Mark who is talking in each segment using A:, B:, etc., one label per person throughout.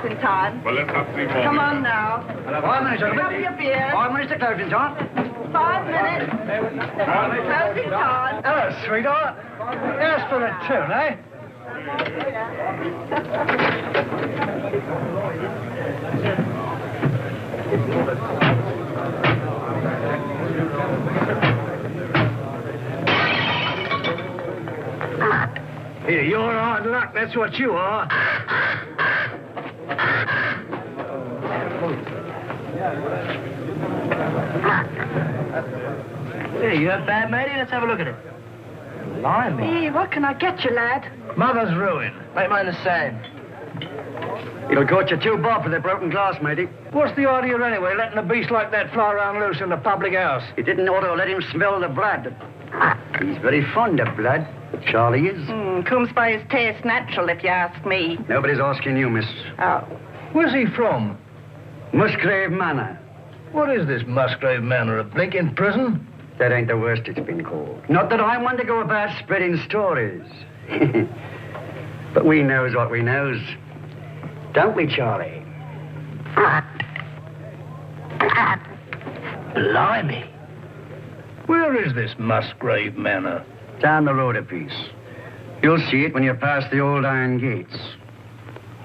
A: in time.
B: Well, let's have 3 more.
A: Come on now.
C: 5 minutes,
A: Have your beer.
C: 5 minutes to closing time.
A: 5 minutes. Closing time.
C: Hello, sweetheart. Here's for the tune, eh? Here, you're hard luck, that's what you are. Here, you have bad, matey? Let's have a look at it. Blimey.
A: Hey, what can I get you, lad?
C: Mother's ruin.
D: Make mine the same.
C: It'll cost you 2 bob for the broken glass, matey. What's the idea anyway, letting a beast like that fly around loose in the public house? You didn't ought to let him smell the blood. He's very fond of blood, Charlie is.
A: Comes by his taste natural, if you ask me.
C: Nobody's asking you, miss.
A: Oh.
C: Where's he from? Musgrave Manor. What is this Musgrave Manor, a blinking prison? That ain't the worst it's been called. Not that I want to go about spreading stories. But we knows what we knows. Don't we, Charlie?
D: Blimey.
C: Where is this Musgrave Manor? Down the road a piece. You'll see it when you pass the old iron gates.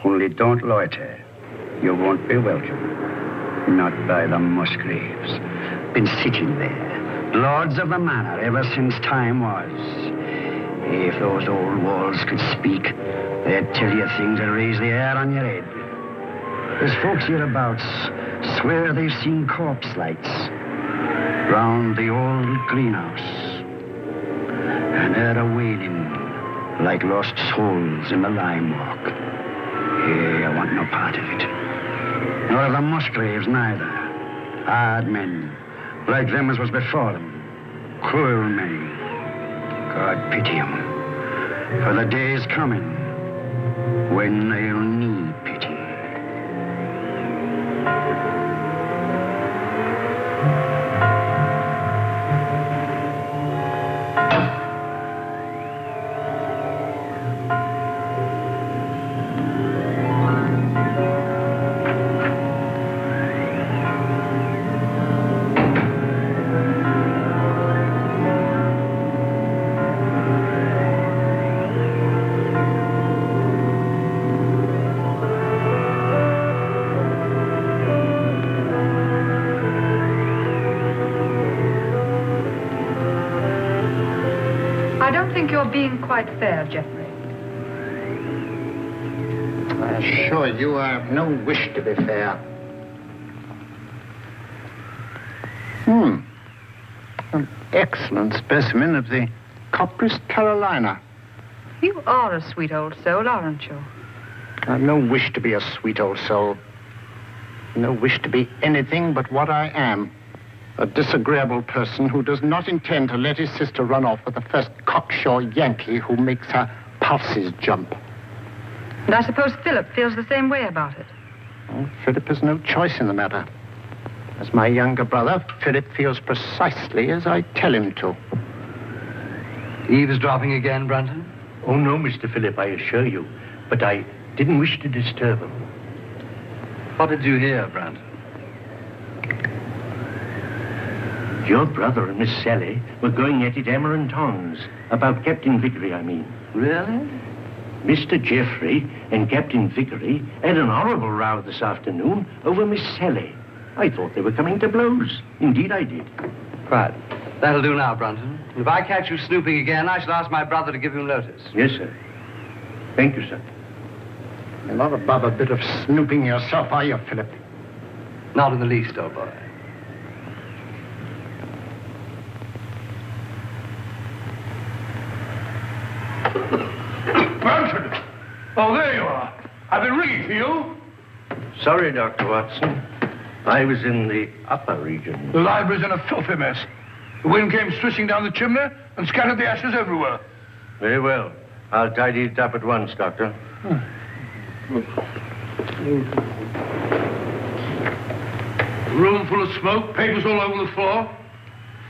C: Only don't loiter. You won't be welcome. Not by the Musgraves. Been sitting there. Lords of the manor ever since time was. If those old walls could speak, they'd tell you things that raise the hair on your head. There's folks hereabouts swear they've seen corpse lights round the old greenhouse. And they're a-wailing like lost souls in the lime walk. Hey, I want no part of it. Nor of the Musgraves neither. Hard men, like them as was before them. Cruel men. God pity 'em. For the day's coming when they'll need pity.
A: You're being quite fair, Geoffrey.
E: I assure you I have no wish to be fair. An excellent specimen of the Copris Carolina.
A: You are a sweet old soul, aren't you?
E: I have no wish to be a sweet old soul. No wish to be anything but what I am. A disagreeable person who does not intend to let his sister run off with the first cocksure Yankee who makes her pulses jump.
A: And I suppose Philip feels the same way about it.
E: Well, Philip has no choice in the matter. As my younger brother, Philip feels precisely as I tell him to.
C: Eavesdropping again, Brunton?
D: Oh, no, Mr. Philip, I assure you. But I didn't wish to disturb him.
C: What did you hear, Brunton?
D: Your brother and Miss Sally were going at it hammer and tongs. About Captain Vickery, I mean.
C: Really?
D: Mr. Geoffrey and Captain Vickery had an horrible row this afternoon over Miss Sally. I thought they were coming to blows. Indeed, I did.
C: Right. That'll do now, Brunton. If I catch you snooping again, I shall ask my brother to give you notice.
D: Yes, sir. Thank you, sir.
E: You're not above a bit of snooping yourself, are you, Philip?
C: Not in the least, old boy.
B: Brunton! Oh, there you are. I've been ringing for you.
D: Sorry, Dr. Watson. I was in the upper region.
B: The library's in a filthy mess. The wind came swishing down the chimney and scattered the ashes everywhere.
D: Very well. I'll tidy it up at once, Doctor.
B: Room full of smoke, papers all over the floor.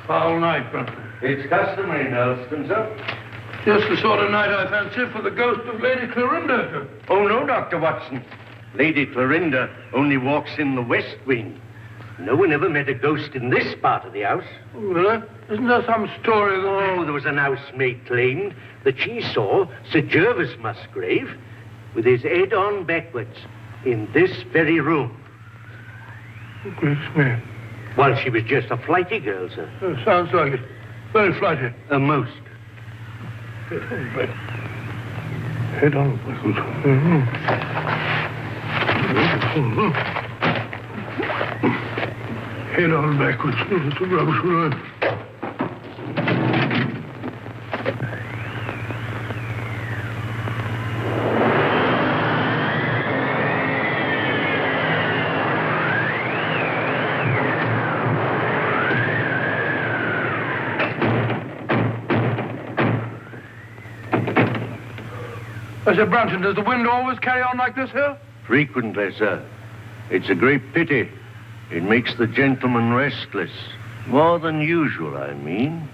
B: Foul night, Brunton.
D: It's customary in Hulstone, sir.
B: Just the sort of night I fancy for the ghost of Lady Clorinda.
D: Oh, no, Dr. Watson. Lady Clorinda only walks in the west wing. No one ever met a ghost in this part of the house.
B: Really? Isn't there some story that...
D: Oh, there was an housemaid claimed that she saw Sir Geoffrey Musgrave with his head on backwards in this very room.
B: Goodness me.
D: Well, she was just a flighty girl, sir.
B: Sounds like it. Very flighty.
D: A most.
B: Head on backwards. Head on backwards. It's a rubbish word. Mr. Brunton, does the wind always carry on like this here?
D: Frequently, sir. It's a great pity. It makes the gentleman restless. More than usual, I mean.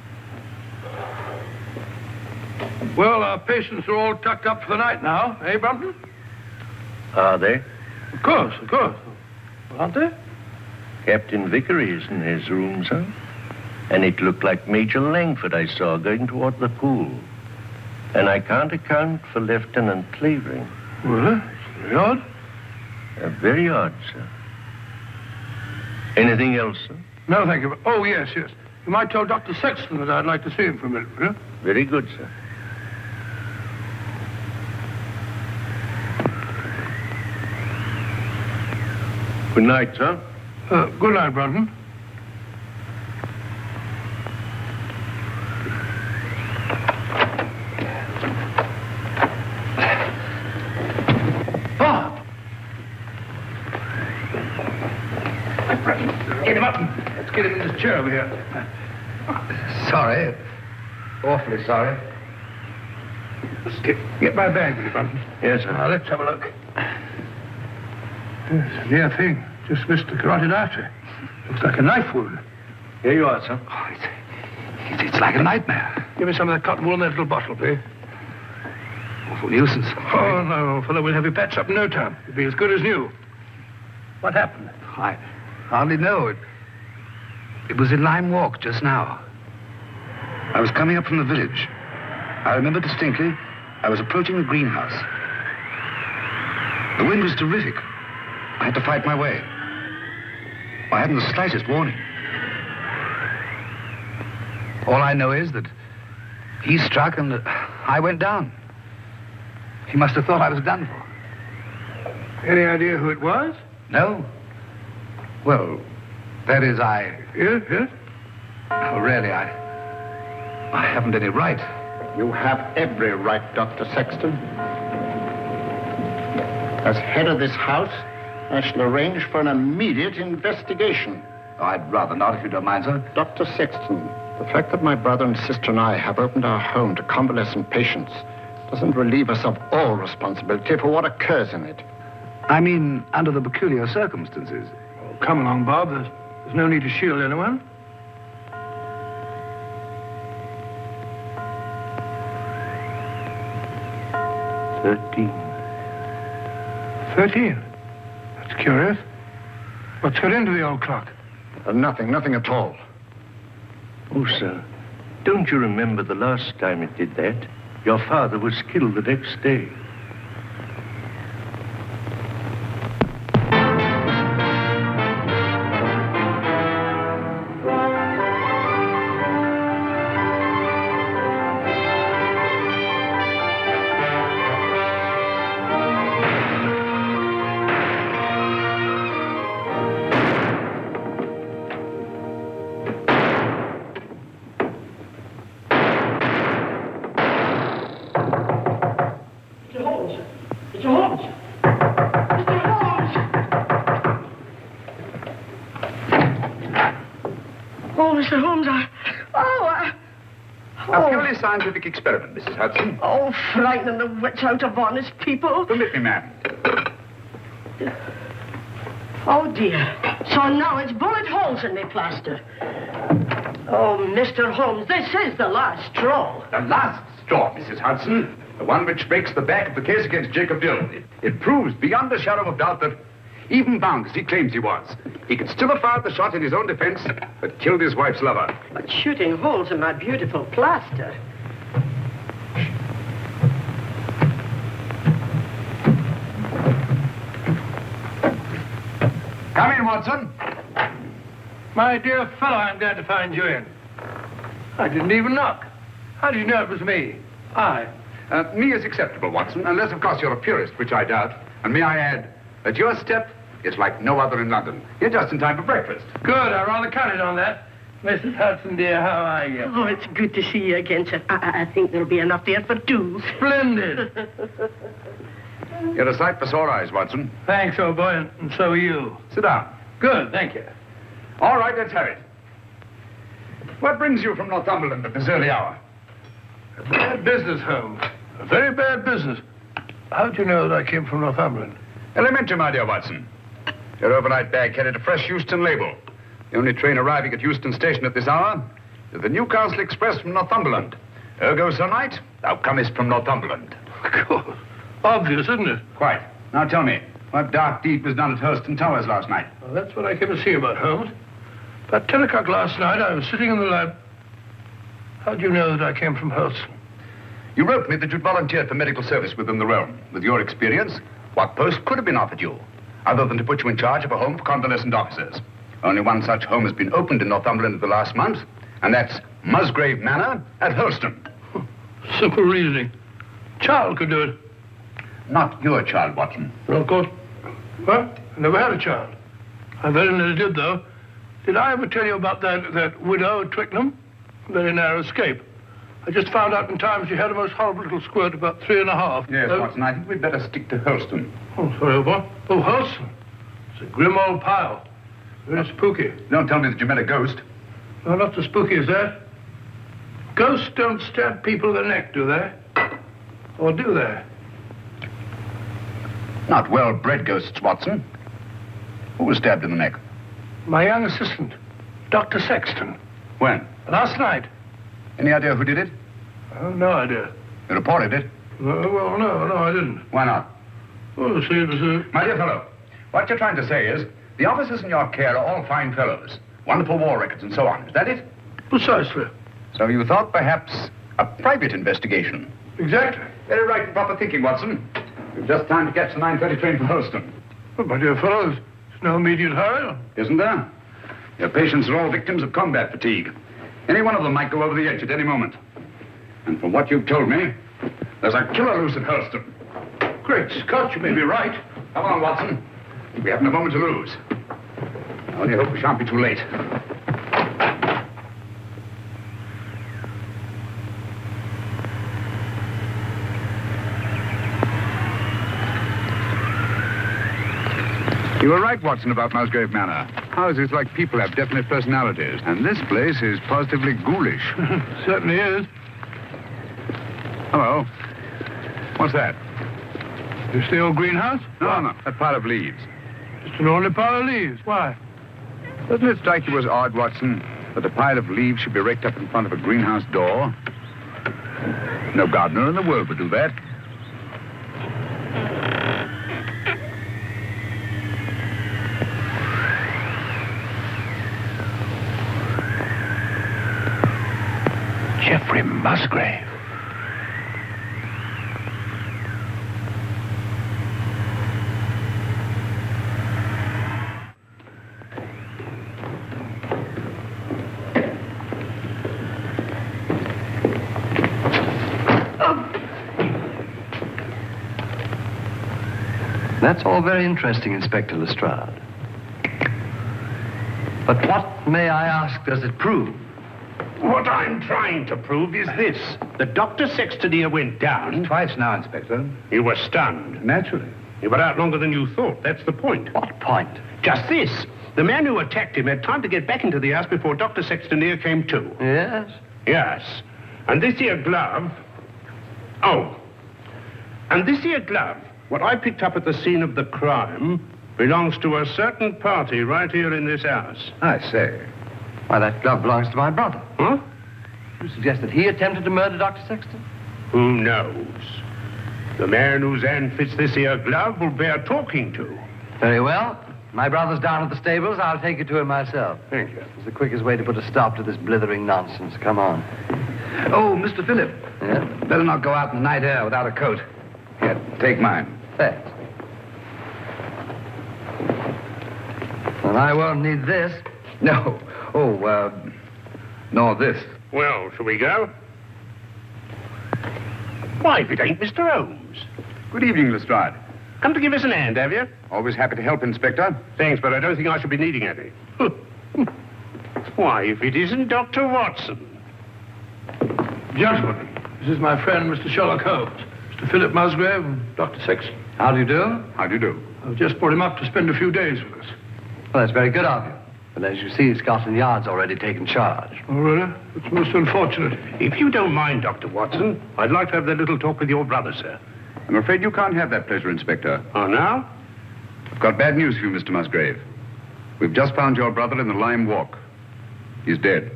B: Well, our patients are all tucked up for the night now, eh, Brunton?
D: Are they?
B: Of course, of course. Aren't they?
D: Captain Vickery is in his room, sir. And it looked like Major Langford I saw going toward the pool. And I can't account for Lieutenant Clavering.
B: Well, very odd.
D: Very odd, sir. Anything else, sir?
B: No, thank you. Oh, yes, yes. You might tell Dr. Sexton that I'd like to see him for a minute, will you?
D: Very good, sir. Good night, sir.
B: Good night, Brunton. Get him up. Let's get him in this chair over here.
C: Sorry. Awfully sorry.
B: Let's get my bag, will you, Brunton?
D: Yes, sir.
B: Now, let's have a look. Yes, a near thing. Just missed the carotid artery. Looks like a knife wound.
D: Here you are, sir.
C: Oh, it's like a nightmare.
B: Give me some of that cotton wool in that little bottle, please.
C: Awful nuisance.
B: Oh, no, fellow, we'll have you patched up in no time. You'll be as good as new. What happened?
C: I hardly know. It was in Lime Walk just now. I was coming up from the village. I remember distinctly, I was approaching the greenhouse. The wind was terrific. I had to fight my way. I hadn't the slightest warning. All I know is that he struck and I went down. He must have thought I was done for.
B: Any idea who it was?
C: No. Well, that is,
B: Yes, yes.
C: Oh, really, I haven't any right.
E: You have every right, Dr. Sexton. As head of this house, I shall arrange for an immediate investigation.
C: Oh, I'd rather not, if you don't mind, sir.
E: Dr. Sexton, the fact that my brother and sister and I have opened our home to convalescent patients doesn't relieve us of all responsibility for what occurs in it.
C: I mean, under the peculiar circumstances.
B: Oh, come along, Bob. There's no need to shield anyone.
D: $13.
B: 13? That's curious. What's got into the old clock?
E: Nothing at all.
D: Oh, sir, don't you remember the last time it did that? Your father was killed the next day.
F: Mr. Holmes,
C: A purely scientific experiment, Mrs. Hudson.
F: Oh, frightening the wits out of honest people.
C: Permit me, ma'am.
F: Oh, dear. So now it's bullet holes in the plaster. Oh, Mr. Holmes, this is the last straw.
C: The last straw, Mrs. Hudson.
G: The one which breaks the back of the case against Jacob Dill. It proves beyond a shadow of doubt that, even bound as he claims he was, he could still have fired the shot in his own defense, but killed his wife's lover.
F: But shooting holes in my beautiful plaster.
G: Come in, Watson.
B: My dear fellow, I'm glad to find you in. I didn't even knock. How did you know it was me?
G: Me is acceptable, Watson, unless, of course, you're a purist, which I doubt. And may I add that your step is like no other in London. You're just in time for breakfast.
B: Good, I rather counted on that. Mrs. Hudson, dear, how are you?
F: Oh, it's good to see you again, sir. I think there'll be enough there for two.
B: Splendid.
G: You're a sight for sore eyes, Watson.
B: Thanks, old boy, and so are you.
G: Sit down.
B: Good, thank you.
G: All right, let's have it. What brings you from Northumberland at this early hour?
B: A bad business, Holmes. A very bad business. How'd you know that I came from Northumberland?
G: Elementary, my dear Watson. Your overnight bag carried a fresh Euston label. The only train arriving at Euston Station at this hour is the Newcastle Express from Northumberland. Ergo, Sir Knight, thou comest from Northumberland.
B: Of course. Obvious, isn't it?
G: Quite. Now tell me, what dark deed was done at Hulstone Towers last night?
B: Well, that's what I came to see about, Holmes. About 10 o'clock last night, I was sitting in the lab. How'd you know that I came from Hulstone?
G: You wrote me that you'd volunteered for medical service within the realm. With your experience, what post could have been offered you, other than to put you in charge of a home for convalescent officers? Only one such home has been opened in Northumberland in the last month, and that's Musgrave Manor at Hulstone.
B: Simple reasoning. Child could do it.
G: Not your child, Watson.
B: Well, of course. Well, I never had a child. I very nearly did, though. Did I ever tell you about that widow at Twickenham? Very narrow escape. I just found out in time she had a most horrible little squirt, about 3.5.
G: Yes, Watson, I think we'd better stick to Hulstone.
B: Oh, sorry, old boy. Oh, Hulstone. It's a grim old pile. Very spooky.
G: Don't tell me that you met a ghost.
B: No, not so spooky as that. Ghosts don't stab people in the neck, do they? Or do they?
G: Not well-bred ghosts, Watson. Who was stabbed in the neck?
B: My young assistant, Dr. Sexton.
G: When?
B: Last night.
G: Any idea who did it?
B: Oh, no idea.
G: You reported it?
B: Well, no, I didn't.
G: Why not?
B: Oh, see, it was
G: My dear fellow, what you're trying to say is the officers in your care are all fine fellows, wonderful war records and so on. Is that it?
B: Precisely.
G: So you thought perhaps a private investigation?
B: Exactly.
G: Very right and proper thinking, Watson. You've just time to catch the 9:30 train for Hulstone.
B: Well, my dear fellow, there's no immediate hurry.
G: Isn't there? Your patients are all victims of combat fatigue. Any one of them might go over the edge at any moment. And from what you've told me, there's a killer loose at Hulstone.
B: Great Scott, you may be right.
G: Come on, Watson. We haven't a moment to lose. I only hope we shan't be too late. You were right, Watson, about Musgrave Manor. Houses like people have definite personalities, and this place is positively ghoulish.
B: Certainly is.
G: Hello. What's that?
B: It's the old greenhouse?
G: No, that pile of leaves.
B: Just an ordinary pile of leaves. Why?
G: Doesn't it strike you as odd, Watson, that a pile of leaves should be raked up in front of a greenhouse door? No gardener in the world would do that.
B: Geoffrey Musgrave.
H: That's all very interesting, Inspector Lestrade. But what, may I ask, does it prove?
E: What I'm trying to prove is this. The Dr. Sexton here went down.
G: Twice now, Inspector.
E: You were stunned.
G: Naturally.
E: You were out longer than you thought. That's the point.
H: What point?
E: Just this. The man who attacked him had time to get back into the house before Dr. Sexton here came to.
H: Yes?
E: Yes. And this here glove... Oh. And this here glove, what I picked up at the scene of the crime, belongs to a certain party right here in this house.
G: I say.
H: Why, that glove belongs to my brother.
E: Huh?
H: You suggest that he attempted to murder Dr. Sexton?
E: Who knows?
I: The man whose hand fits this here glove will bear talking to.
H: Very well. My brother's down at the stables. I'll take you to him myself.
I: Thank you.
H: It's the quickest way to put a stop to this blithering nonsense. Come on. Oh, Mr. Phillip.
G: Yeah? Better not go out in the night air without a coat. Here, take mine.
H: Thanks. And I won't need this.
G: No. Oh, nor this.
I: Well, shall we go? Why, if it ain't Mr. Holmes.
G: Good evening, Lestrade.
I: Come to give us an hand, have you?
G: Always happy to help, Inspector.
I: Thanks, but I don't think I shall be needing any. Why, if it isn't Dr. Watson.
B: Gentlemen, this is my friend, Mr. Sherlock Holmes, Mr. Phillip Musgrave, and Dr. Sexton.
H: How do you do?
G: How do you do?
B: I've just brought him up to spend a few days with us.
H: Well, that's very good of you. But as you see, Scotland Yard's already taken charge.
B: Oh, really? It's most unfortunate.
I: If you don't mind, Dr. Watson, I'd like to have that little talk with your brother, sir.
G: I'm afraid you can't have that pleasure, Inspector.
I: Oh, now?
G: I've got bad news for you, Mr. Musgrave. We've just found your brother in the Lime Walk. He's dead.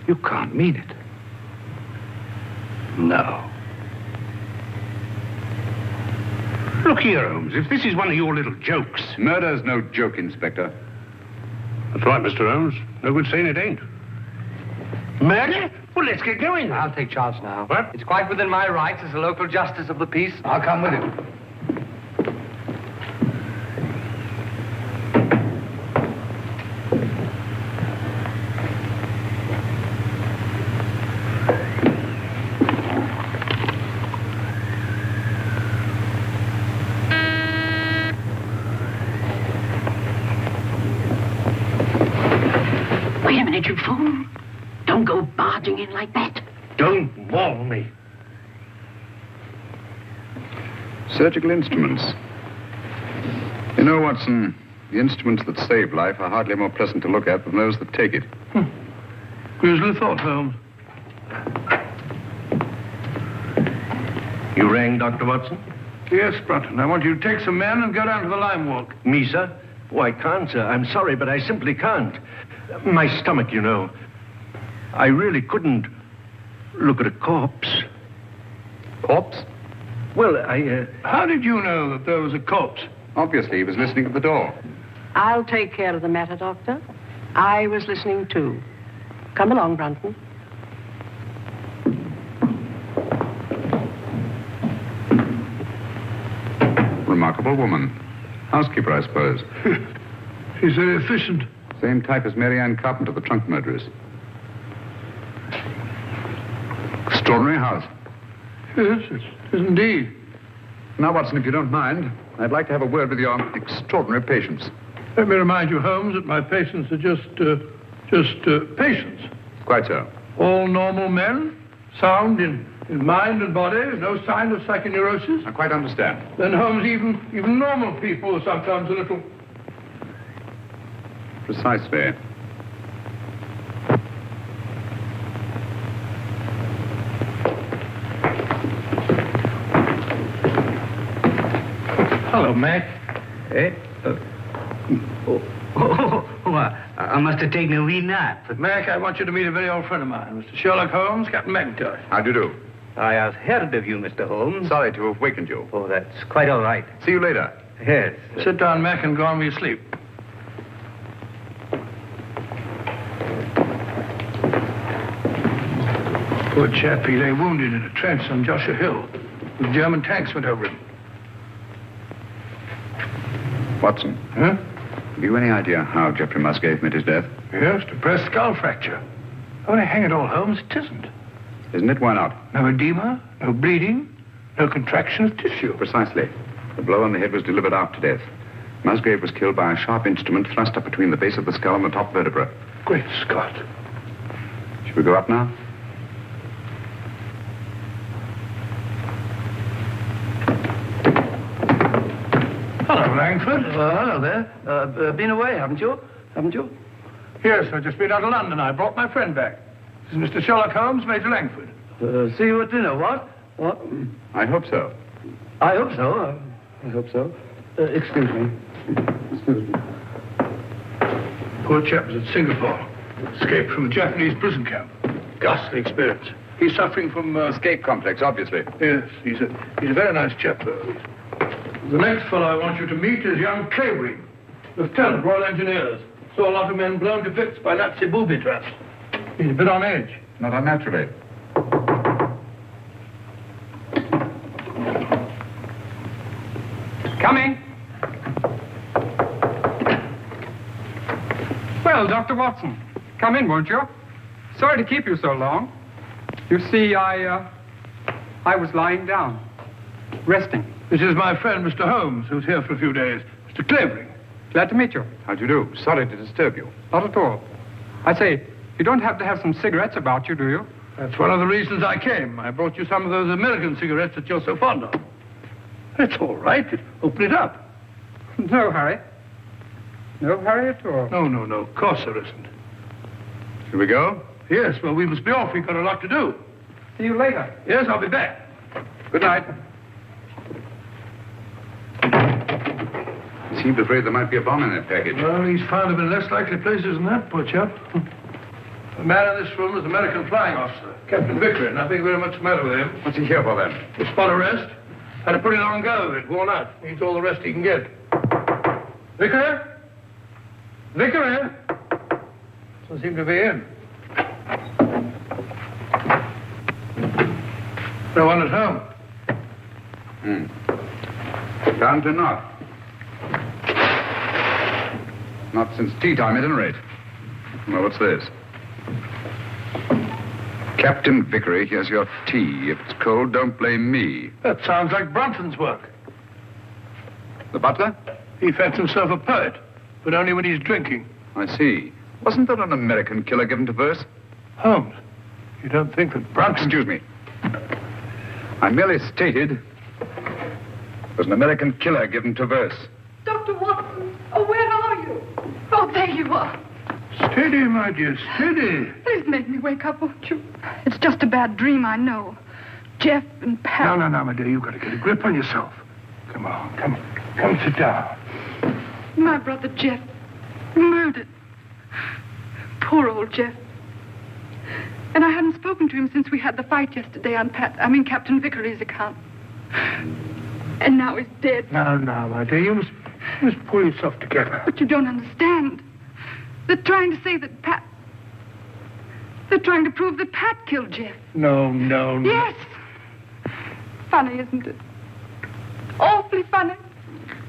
I: You can't mean it.
H: No.
I: Look here, Holmes, if this is one of your little jokes...
G: Murder's no joke, Inspector.
I: That's right, Mr. Holmes. No good saying it ain't. Murder? Well, let's get going.
H: I'll take charge now.
I: What?
H: It's quite within my rights as a local justice of the peace.
G: I'll come with you.
F: Wait a minute, you fool. Don't go barging in like that.
I: Don't maul me.
G: Surgical instruments. You know, Watson, the instruments that save life are hardly more pleasant to look at than those that take it.
B: Grisly thought, Holmes.
D: You rang, Dr. Watson?
B: Yes, Brunton. I want you to take some men and go down to the Lime Walk.
D: Me, sir? Oh, I can't, sir. I'm sorry, but I simply can't. My stomach, you know. I really couldn't look at a corpse.
G: Corpse?
D: Well,
B: How did you know that there was a corpse?
G: Obviously, he was listening at the door.
F: I'll take care of the matter, Doctor. I was listening, too. Come along, Brunton.
G: Remarkable woman. Housekeeper, I suppose.
B: She's very efficient.
G: Same type as Mary Ann Carpenter, the trunk murderess. Extraordinary house.
B: Yes, it is indeed.
G: Now, Watson, if you don't mind, I'd like to have a word with your extraordinary patients.
B: Let me remind you, Holmes, that my patients are just patients.
G: Quite so.
B: All normal men, sound in mind and body, no sign of psychoneurosis.
G: I quite understand.
B: Then, Holmes, even normal people are sometimes a little...
G: Precisely.
B: Hello, Mac.
C: Eh? I must have taken a wee nap.
B: Mac, I want you to meet a very old friend of mine, Mr. Sherlock Holmes, Captain McIntosh.
G: How do you do?
C: I have heard of you, Mr. Holmes.
G: Sorry to have wakened you.
C: Oh, that's quite all right.
G: See you later.
C: Yes.
B: Sit down, Mac, and go on with your sleep. Poor chap, he lay wounded in a trench on Joshua Hill. The German tanks went over him.
G: Watson,
B: Huh?
G: have you any idea how Geoffrey Musgrave met his death?
B: Yes, depressed skull fracture. Only hang it all, Holmes, it isn't.
G: Isn't it? Why not?
B: No edema, no bleeding, no contraction of tissue.
G: Precisely. The blow on the head was delivered after death. Musgrave was killed by a sharp instrument thrust up between the base of the skull and the top vertebra.
B: Great Scott.
G: Shall we go up now?
B: Hello, Langford.
H: Hello there. Been away, haven't you? Haven't you?
B: Yes, I've just been out of London. I brought my friend back. This is Mr. Sherlock Holmes, Major Langford.
H: See you at dinner, what? What?
G: I hope so.
H: I hope so. I hope so. Excuse me. Excuse me.
B: Poor chap was at Singapore. Escaped from a Japanese prison camp. Ghastly experience. He's suffering from...
G: Escape complex, obviously.
B: Yes, he's a very nice chap, though. The next fellow I want you to meet is young Clavering, Lieutenant, Royal Engineers. Saw a lot of men blown to bits by Nazi booby traps. He's a bit on edge.
G: Not unnaturally.
J: Coming. Well, Dr. Watson, come in, won't you? Sorry to keep you so long. You see, I was lying down, resting.
B: This is my friend, Mr. Holmes, who's here for a few days. Mr. Clavering.
J: Glad to meet you.
G: How do you do? Sorry to disturb you.
J: Not at all. I say, you don't happen to have some cigarettes about you, do you?
B: That's one of the reasons I came. I brought you some of those American cigarettes that you're so fond of. It's all right. Open it up.
J: No hurry. No hurry at all.
B: No. Of course there isn't.
G: Shall we go?
B: Yes, well, we must be off. We've got a lot to do.
J: See you later.
B: Yes, I'll be back.
J: Good night.
G: Seemed afraid there might be a bomb in that package.
B: Well, he's found them in less likely places than that, poor chap. The man in this room is an American flying officer, Captain Vickery. Nothing very much the matter with him.
G: What's he here for, then?
B: A spot arrest. Had a pretty long go of it, worn out. Needs all the rest he can get. Vickery? Vickery? Doesn't seem to be in. No one at home.
G: Found to not. Not since tea time, at any rate. Well, what's this? Captain Vickery, here's your tea. If it's cold, don't blame me.
B: That sounds like Brunton's work.
G: The butler?
B: He fancies himself a poet, but only when he's drinking.
G: I see. Wasn't there an American killer given to verse?
B: Holmes, you don't think that Brunton...
G: Excuse me. I merely stated there's an American killer given to verse.
A: Dr. Watson, oh, where are you? Oh, there you are.
B: Steady, my dear, steady.
A: Please make me wake up, won't you? It's just a bad dream, I know. Jeff and Pat...
B: No, my dear, you've got to get a grip on yourself. Come on, come sit down.
A: My brother Jeff, murdered. Poor old Jeff. And I hadn't spoken to him since we had the fight yesterday on Captain Vickery's account. And now he's dead.
B: No, my dear, you must pull yourself together.
A: But you don't understand. They're trying to say that Pat... They're trying to prove that Pat killed Jeff.
B: No.
A: Yes. Funny, isn't it? Awfully funny.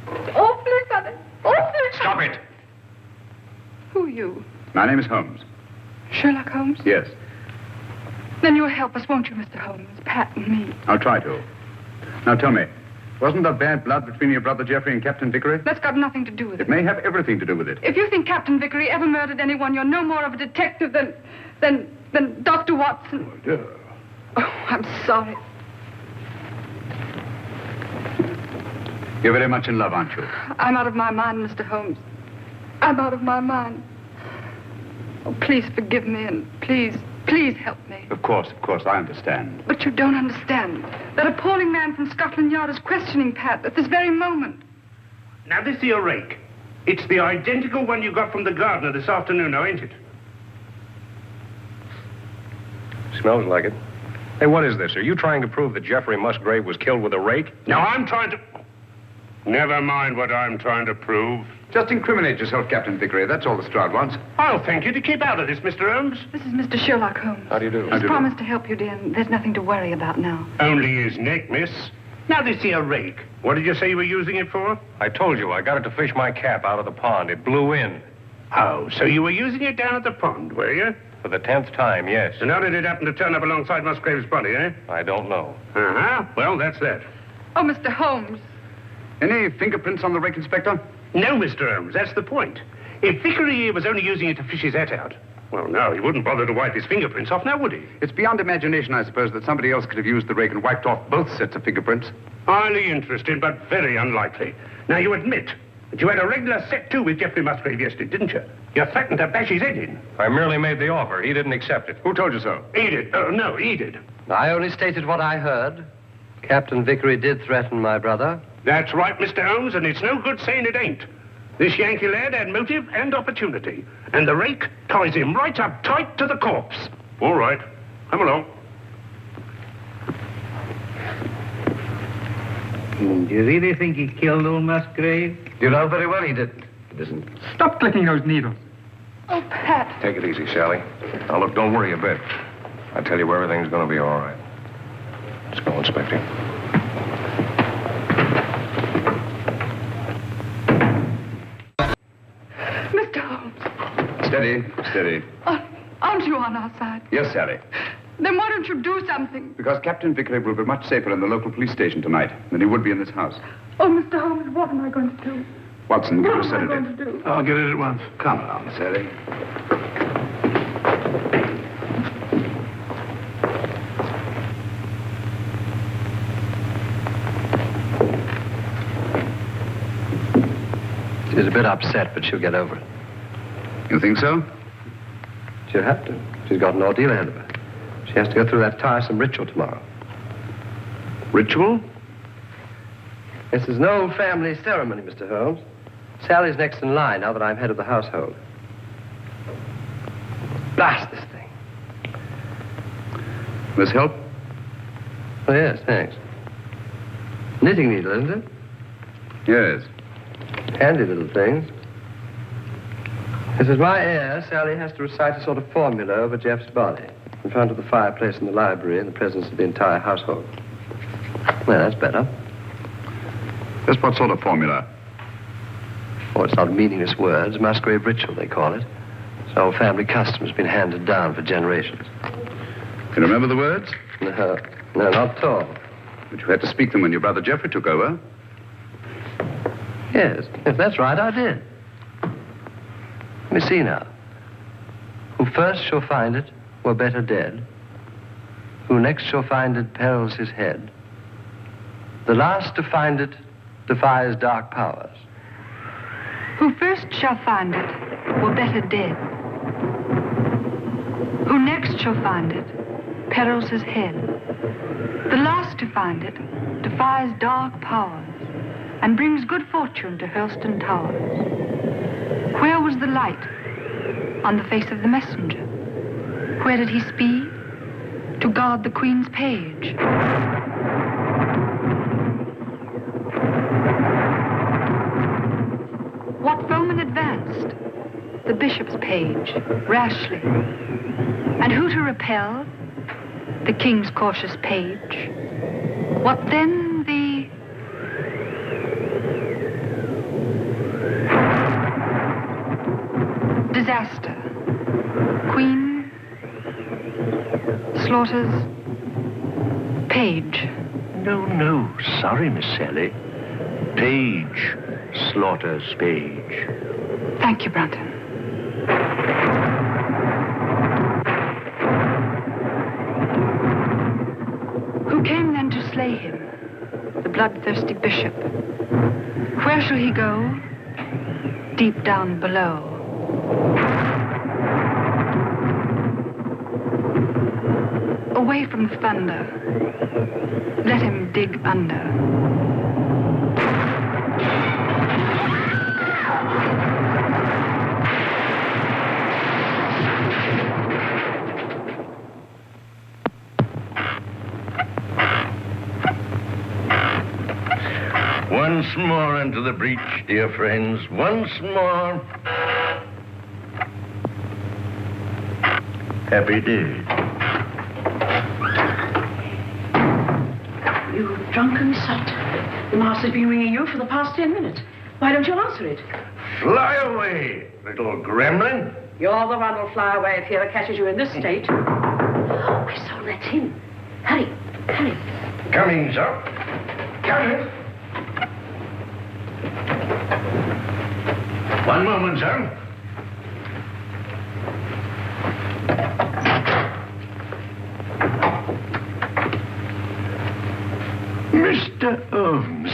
A: Awfully funny. Awfully
G: Stop it!
A: Who are you?
G: My name is Holmes.
A: Sherlock Holmes?
G: Yes.
A: Then you'll help us, won't you, Mr. Holmes? Pat and me.
G: I'll try to. Now tell me, wasn't there bad blood between your brother Geoffrey and Captain Vickery?
A: That's got nothing to do with it.
G: It may have everything to do with it.
A: If you think Captain Vickery ever murdered anyone, you're no more of a detective than Dr. Watson.
B: Oh, dear.
A: Oh, I'm sorry.
G: You're very much in love, aren't you?
A: I'm out of my mind, Mr. Holmes. I'm out of my mind. Oh, please forgive me and please help me.
G: Of course, I understand.
A: But you don't understand. That appalling man from Scotland Yard is questioning Pat at this very moment.
I: Now, this is your rake. It's the identical one you got from the gardener this afternoon, now, ain't it?
K: Smells like it. Hey, what is this? Are you trying to prove that Geoffrey Musgrave was killed with a rake?
I: Now, I'm trying to... Never mind what I'm trying to prove.
G: Just incriminate yourself, Captain Vickery. That's all the Stroud wants.
I: I'll thank you to keep out of this, Mr. Holmes.
A: This is Mr. Sherlock Holmes.
K: How do you do?
A: He's promised to help you, dear, and there's nothing to worry about now.
I: Only his neck, miss. Now, this here rake. What did you say you were using it for?
K: I told you, I got it to fish my cap out of the pond. It blew in.
I: Oh, so you were using it down at the pond, were you?
K: For the 10th time, yes.
I: And how did it happen to turn up alongside Musgrave's body, eh?
K: I don't know.
I: Uh-huh. Well, that's that.
A: Oh, Mr. Holmes.
G: Any fingerprints on the rake, Inspector?
I: No, Mr. Holmes, that's the point. If Vickery was only using it to fish his hat out, well, no, he wouldn't bother to wipe his fingerprints off, now would he?
G: It's beyond imagination, I suppose, that somebody else could have used the rake and wiped off both sets of fingerprints.
I: Highly interesting, but very unlikely. Now, you admit that you had a regular set to with Geoffrey Musgrave yesterday, didn't you? You threatened to bash his head in.
K: I merely made the offer. He didn't accept it.
G: Who told you so?
I: He did. No, he did.
L: I only stated what I heard. Captain Vickery did threaten my brother.
I: That's right, Mr. Holmes, and it's no good saying it ain't. This Yankee lad had motive and opportunity, and the rake ties him right up tight to the corpse. All right. Come along.
C: Do you really think he killed old Musgrave?
L: You know very well he didn't. It isn't.
J: Stop clicking those needles.
A: Oh, Pat.
K: Take it easy, Sally. Now, look, don't worry a bit. I tell you, everything's going to be all right. Let's go, Inspector.
A: Mr. Holmes.
G: Steady, steady.
A: Aren't you on our side?
G: Yes, Sally.
A: Then why don't you do something?
G: Because Captain Vickery will be much safer in the local police station tonight than he would be in this house.
A: Oh, Mr. Holmes, what am I going to do?
G: Watson, give her a
A: What am I going
G: sedative.
A: to do?
B: I'll get it at once.
G: Come along, Sally.
L: She's a bit upset, but she'll get over it.
G: You think so?
L: She'll have to. She's got an ordeal ahead of her. She has to go through that tiresome ritual tomorrow.
G: Ritual?
L: This is an old family ceremony, Mr. Holmes. Sally's next in line now that I'm head of the household. Blast this thing.
G: This help?
L: Oh, yes, thanks. Knitting needle, isn't it?
G: Yes.
L: Handy little things. This is my heir. Sally has to recite a sort of formula over Jeff's body in front of the fireplace in the library in the presence of the entire household. Well, that's better.
G: Just what sort of formula?
L: Oh, it's not meaningless words. Musgrave Ritual, they call it. It's an old family custom that's been handed down for generations.
G: Can you remember the words?
L: No, not at all.
G: But you had to speak them when your brother Geoffrey took over.
L: Yes, if that's right, I did. Let me see now. Who first shall find it were better dead. Who next shall find it perils his head. The last to find it defies dark powers.
A: Who first shall find it were better dead. Who next shall find it perils his head. The last to find it defies dark powers and brings good fortune to Hulstone Towers. Where was the light? On the face of the messenger. Where did he speed? To guard the Queen's page. What foeman advanced? The bishop's page, rashly. And who to repel? The king's cautious page. What then the... disaster. Queen slaughters page.
D: No. Sorry, Miss Sally. Page slaughters page.
A: Thank you, Brunton. Who came then to slay him? The bloodthirsty bishop. Where shall he go? Deep down below. Away from thunder. Let him dig under.
D: Once more into the breach, dear friends. Once more. Happy day.
F: You drunken sot. The master's been ringing you for the past 10 minutes. Why don't you answer it?
D: Fly away, little gremlin.
F: You're the one who'll fly away if he ever catches you in this state. Oh, I saw that's him. Hurry.
D: Coming, sir. Coming. One moment, sir. Mr. Holmes.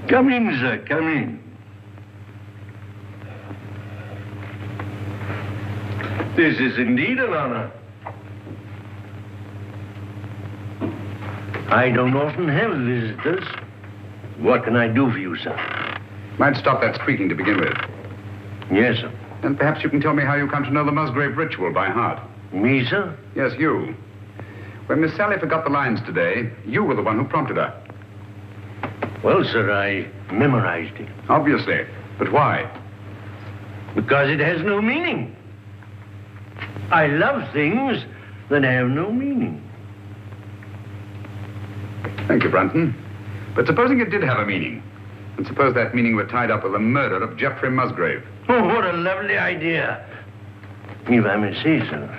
D: Come in, sir, come in. This is indeed an honor. I don't often have visitors. What can I do for you, sir?
G: Might stop that squeaking to begin with.
D: Yes, sir.
G: And perhaps you can tell me how you come to know the Musgrave Ritual by heart.
D: Me, sir?
G: Yes, you. When Miss Sally forgot the lines today, you were the one who prompted her.
D: Well, sir, I memorized it.
G: Obviously. But why?
D: Because it has no meaning. I love things that have no meaning.
G: Thank you, Brunton. But supposing it did have a meaning, and suppose that meaning were tied up with the murder of Geoffrey Musgrave.
D: Oh, what a lovely idea. If I may say so.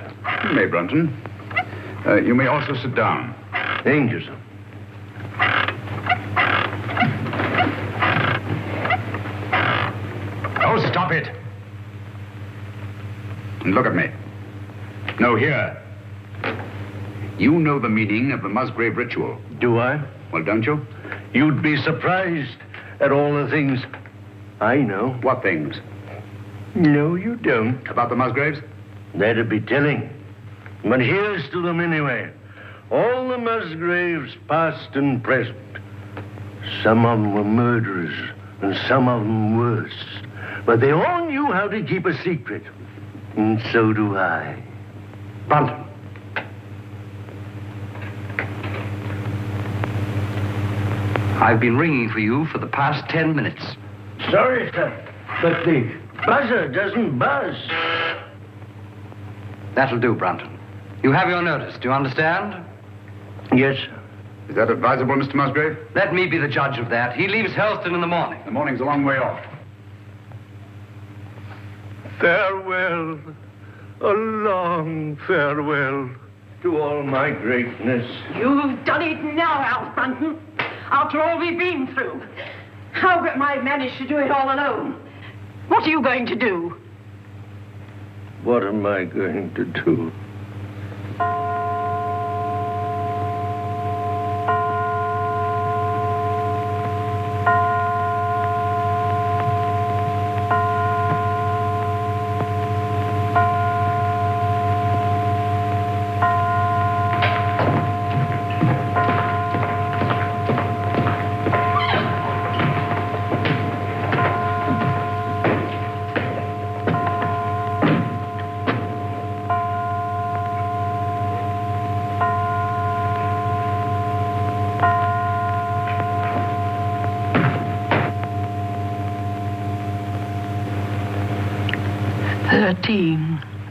G: You may, Brunton. You may also sit down.
D: Thank you, sir.
G: Oh, stop it. And look at me. No, here. You know the meaning of the Musgrave Ritual.
D: Do I?
G: Well, don't you?
D: You'd be surprised at all the things I know.
G: What things?
D: No, you don't.
G: About the Musgraves?
D: That'd be telling. But here's to them anyway. All the Musgraves, past and present. Some of them were murderers, and some of them worse. But they all knew how to keep a secret. And so do I.
C: Brunton. I've been ringing for you for the past 10 minutes.
D: Sorry, sir, but the buzzer doesn't buzz.
C: That'll do, Brunton. You have your notice, do you understand?
D: Yes, sir.
G: Is that advisable, Mr. Musgrave?
C: Let me be the judge of that. He leaves Hulstone in the morning.
G: The morning's a long way off.
D: Farewell, a long farewell to all my greatness.
F: You've done it now, Alf Brunton. After all we've been through. How am I managed to do it all alone? What are you going to do?
D: What am I going to do?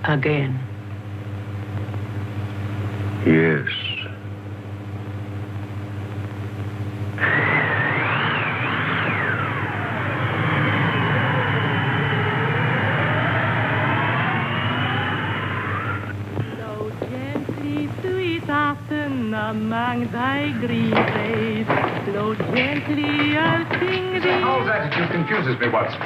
F: Again.
D: Yes.
M: Flow gently, sweet afton, among thy green waves. Flow gently, I'll sing thee.
G: Mr. Howell's attitude confuses me, Watson.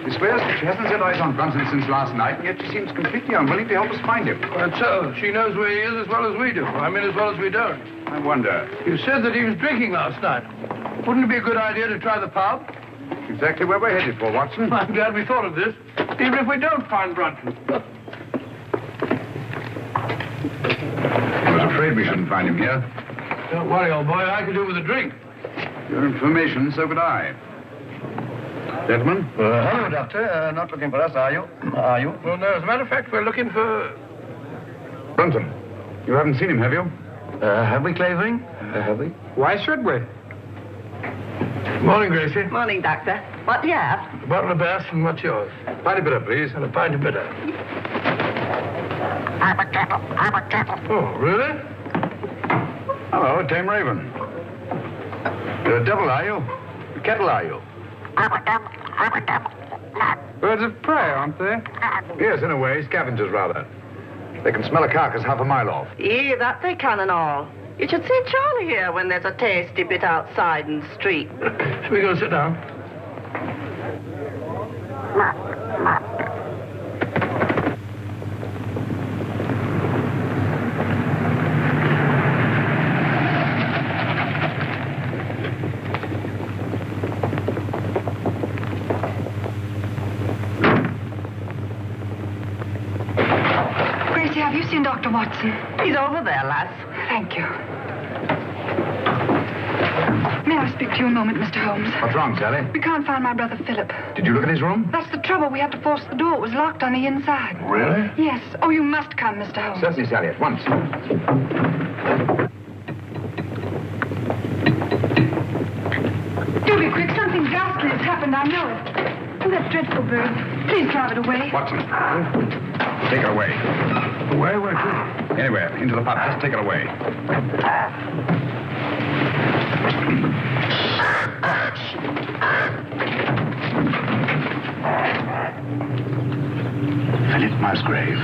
G: He swears that she hasn't set eyes on Brunton since last night, and yet she seems completely unwilling to help us find him.
B: And so, she knows where he is as well as we do. I mean, as well as we don't.
G: I wonder.
B: You said that he was drinking last night. Wouldn't it be a good idea to try the pub?
G: Exactly where we're headed for, Watson.
B: I'm glad we thought of this, even if we don't find Brunton.
G: I was afraid we shouldn't find him here.
B: Don't worry, old boy. I could do with a drink.
G: Your information, so could I. Gentlemen?
C: Hello, Doctor. Not looking for us, are you? Are you?
B: Well, no. As a matter of fact, we're looking for...
G: Brunton. You haven't seen him, have you?
C: Have we, Clavering? Have we?
J: Why should we?
B: Morning, Gracie.
F: Morning, Doctor. What do you have?
B: A bottle of Bass, and what's yours?
G: Pint of bitter, please.
B: And a pint of bitter. Oh, really?
G: Hello, Tame Raven. You're a devil, are you? A kettle, are you?
J: Birds of prey, aren't they?
G: Yes, in a way. Scavengers, rather. They can smell a carcass half a mile off.
F: Yeah, that they can and all. You should see Charlie here when there's a tasty bit outside in the street.
B: Shall we go sit down?
A: Gracie, have you seen Dr. Watson?
F: He's over there, lass.
A: Thank you. May I speak to you a moment, Mr. Holmes?
G: What's wrong, Sally?
A: We can't find my brother Philip.
G: Did you look in his room?
A: That's the trouble. We had to force the door. It was locked on the inside.
G: Really?
A: Yes. Oh, you must come, Mr. Holmes.
G: Certainly, Sally, at once.
A: ghastly has happened, I know it. Oh, that dreadful bird. Please drive it away.
G: Watson, take it away.
B: Away? Where to?
G: Anywhere, into the pot. Just take it away. Phillip Musgrave.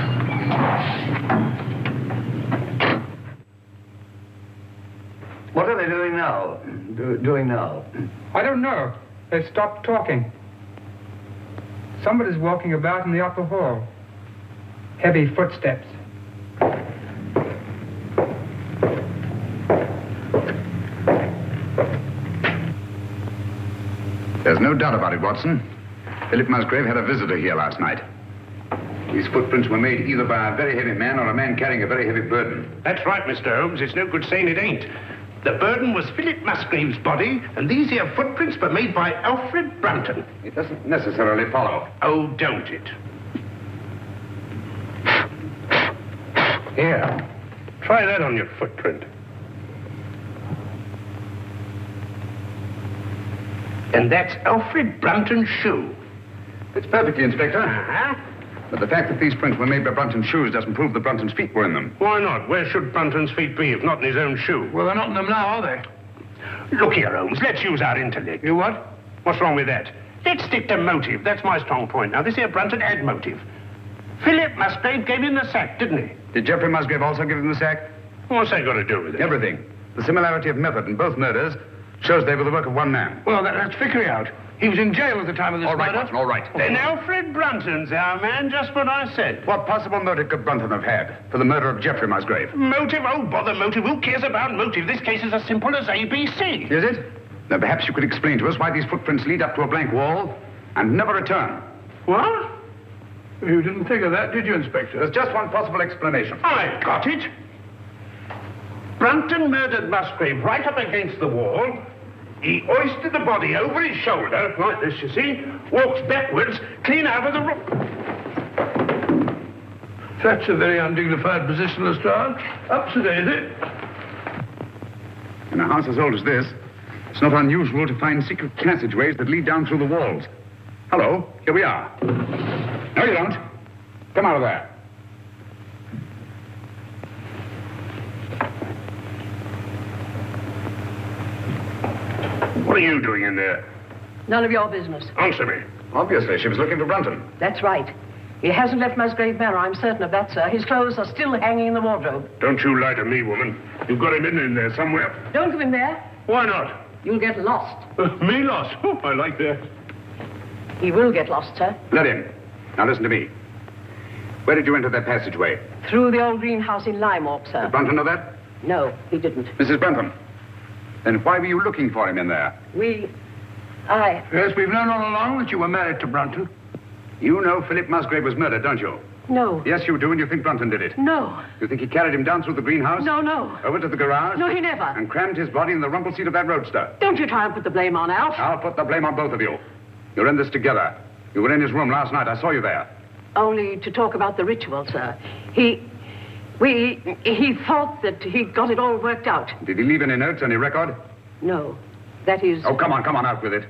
L: What are they doing now? Doing now?
J: I don't know. They stopped talking. Somebody's walking about in the upper hall. Heavy footsteps.
G: There's no doubt about it, Watson. Phillip Musgrave had a visitor here last night. These footprints were made either by a very heavy man or a man carrying a very heavy burden.
I: That's right, Mr. Holmes. It's no good saying it ain't. The burden was Phillip Musgrave's body, and these here footprints were made by Alfred Brunton.
G: It doesn't necessarily follow.
I: Oh, don't it?
K: Here.
I: Try that on your footprint. And that's Alfred Brunton's shoe.
G: It's perfectly, Inspector.
I: Uh-huh.
G: But the fact that these prints were made by Brunton's shoes doesn't prove that Brunton's feet were in them.
I: Why not? Where should Brunton's feet be if not in his own shoe?
B: Well, they're not in them now, are they?
I: Look here, Holmes. Let's use our intellect.
B: You what?
I: What's wrong with that? Let's stick to motive. That's my strong point. Now, this here Brunton had motive. Phillip Musgrave gave him the sack, didn't he?
G: Did Geoffrey Musgrave also give him the sack?
I: What's that got to do with it?
G: Everything. The similarity of method in both murders shows they were the work of one man.
B: Well, that's Vickery out. He was in jail at the time of this
G: All right,
B: murder.
G: Watson, all right.
I: Then Alfred Brunton's our man, just what I said.
G: What possible motive could Brunton have had for the murder of Geoffrey Musgrave?
I: Motive? Oh, bother motive. Who cares about motive? This case is as simple as ABC.
G: Is it? Now, perhaps you could explain to us why these footprints lead up to a blank wall and never return.
I: What?
B: You didn't think of that, did you, Inspector?
G: There's just one possible explanation.
I: I got it. Brunton murdered Musgrave right up against the wall. He hoisted the body over his shoulder, like this, you see, walks backwards, clean out of the room.
B: That's a very undignified position, Lestrade. Up today, is it?
G: In a house as old as this, it's not unusual to find secret passageways that lead down through the walls. Hello, here we are. No, you don't. Come out of there.
I: What are you doing in there?
F: None of your business.
I: Answer me.
G: Obviously, she was looking for Brunton.
F: That's right. He hasn't left Musgrave Manor, I'm certain of that, sir. His clothes are still hanging in the wardrobe.
I: Don't you lie to me, woman. You've got him in there somewhere.
F: Don't give him there.
I: Why not?
F: You'll get lost.
I: Me lost? Oh, I like that.
F: He will get lost, sir.
G: Let him. Now listen to me. Where did you enter that passageway?
F: Through the old greenhouse in Limewalk, sir.
G: Did Brunton know that?
F: No, he didn't.
G: Mrs. Brunton. Then why were you looking for him in there?
B: Yes, we've known all along that you were married to Brunton.
G: You know Phillip Musgrave was murdered, don't you?
F: No.
G: Yes, you do, and you think Brunton did it.
F: No.
G: You think he carried him down through the greenhouse?
F: No.
G: Over to the garage?
F: No, he never.
G: And crammed his body in the rumble seat of that roadster?
F: Don't you try and put the blame on Alf.
G: I'll put the blame on both of you. You're in this together. You were in his room last night. I saw you there.
F: Only to talk about the ritual, sir. He thought that he'd got it all worked out.
G: Did he leave any notes, any record?
F: No. That is...
G: Oh, come on, out with it.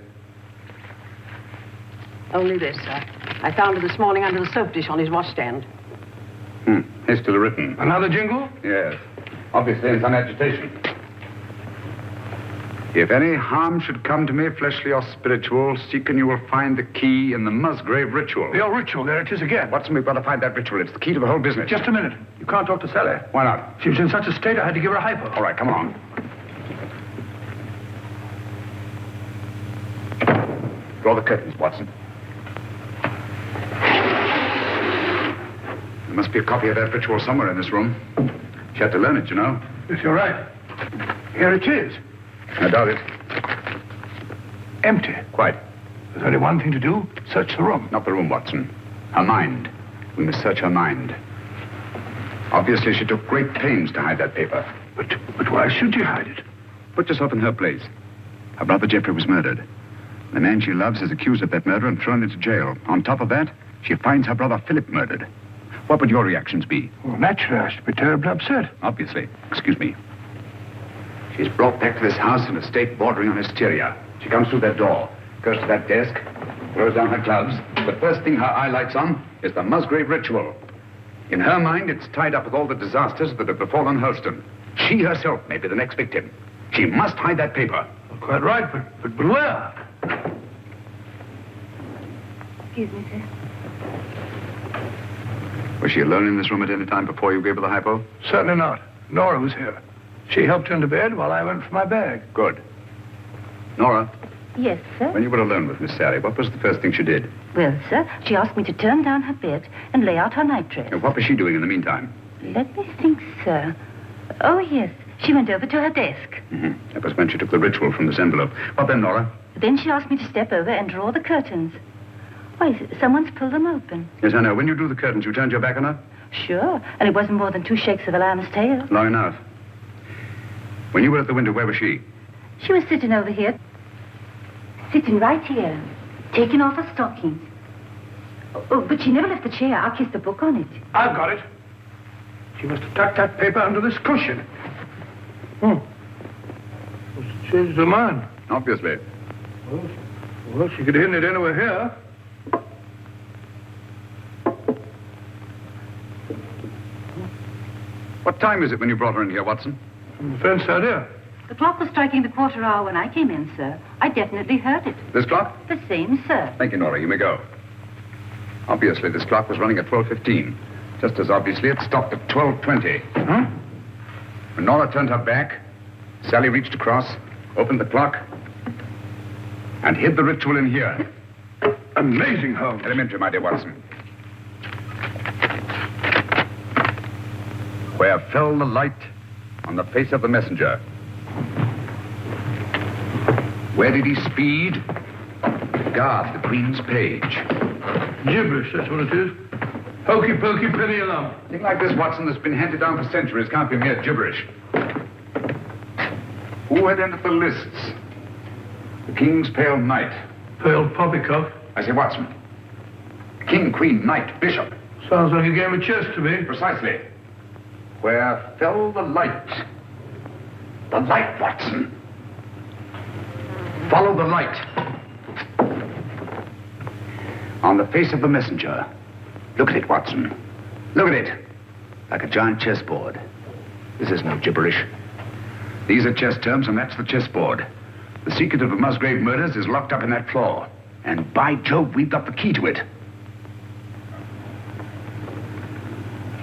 F: Only this, sir. I found it this morning under the soap dish on his washstand.
G: Hastily written.
B: Another jingle?
G: Yes. Obviously in some agitation. If any harm should come to me, fleshly or spiritual, seek and you will find the key in the Musgrave Ritual.
B: Your ritual, there it is again.
G: Watson, we've got to find that ritual. It's the key to the whole business.
B: Just a minute. You can't talk to Sally.
G: Why not?
B: She was in such a state I had to give her a hypo.
G: All right, come along. Draw the curtains, Watson. There must be a copy of that ritual somewhere in this room. She had to learn it, you know.
B: Yes, you're right. Here it is.
G: I doubt it.
B: Empty.
G: Quite.
B: There's only one thing to do. Search the room.
G: Not the room, Watson. Her mind. We must search her mind. Obviously, she took great pains to hide that paper.
B: But why should she hide it?
G: Put yourself in her place. Her brother Geoffrey was murdered. The man she loves is accused of that murder and thrown into jail. On top of that, she finds her brother Phillip murdered. What would your reactions be?
B: Well, naturally, I should be terribly upset.
G: Obviously. Excuse me. She's brought back to this house in a state bordering on hysteria. She comes through that door, Goes to that desk, throws down her gloves. The first thing her eye lights on is the Musgrave Ritual. In her mind, it's tied up with all the disasters that have befallen Hulstone. She herself may be the next victim. She must hide that paper.
B: Quite right, but where?
N: Excuse me, sir.
G: Was she alone in this room at any time before you gave her the hypo?
B: Certainly not. Nora was here. She helped her into bed while I went for my bag.
G: Good. Nora,
N: Yes, sir.
G: when you were alone with Miss Sally, what was the first thing she did?
N: Well, sir, she asked me to turn down her bed and lay out her nightdress.
G: And what was she doing in the meantime?
N: Let me think, sir. Oh, yes. She went over to her desk.
G: Mm-hmm. That was when she took the ritual from this envelope. What then, Nora?
N: Then she asked me to step over and draw the curtains. Why, someone's pulled them open.
G: Yes, I know. When you drew the curtains, you turned your back on her?
N: Sure. And it wasn't more than 2 shakes of a lamb's tail.
G: Long enough. When you were at the window, where was she?
N: She was sitting over here. Sitting right here. Taking off her stockings. Oh, but she never left the chair. I kissed the book on it.
B: I've got it. She must have tucked that paper under this cushion. She changed her mind.
G: Obviously.
B: Well, she could have hidden it anywhere here.
G: What time is it when you brought her in here, Watson?
B: The fence out here.
N: The clock was striking the 1/4 hour when I came in, sir. I definitely heard it.
G: This clock?
N: The same, sir.
G: Thank you, Nora. You may go. Obviously, this clock was running at 12:15. Just as obviously, it stopped at 12:20.
B: Huh?
G: When Nora turned her back, Sally reached across, opened the clock, and hid the ritual in here.
B: Amazing, Holmes.
G: Elementary, my dear Watson. Where fell the light on the face of the messenger? Where did he speed? Guard the Queen's page.
B: Gibberish, that's what it is. Hokey pokey penny a lump.
G: A thing like this, Watson, that's been handed down for centuries can't be mere gibberish. Who had entered the lists? The King's Pale Knight.
B: Pale poppycock.
G: I say, Watson. King, Queen, Knight, Bishop.
B: Sounds like a game of chess to me.
G: Precisely. Where fell the light? The light, Watson. Follow the light. On the face of the messenger. Look at it, Watson. Look at it. Like a giant chessboard. This is no gibberish. These are chess terms, and that's the chessboard. The secret of the Musgrave murders is locked up in that claw. And by Jove, we've got the key to it.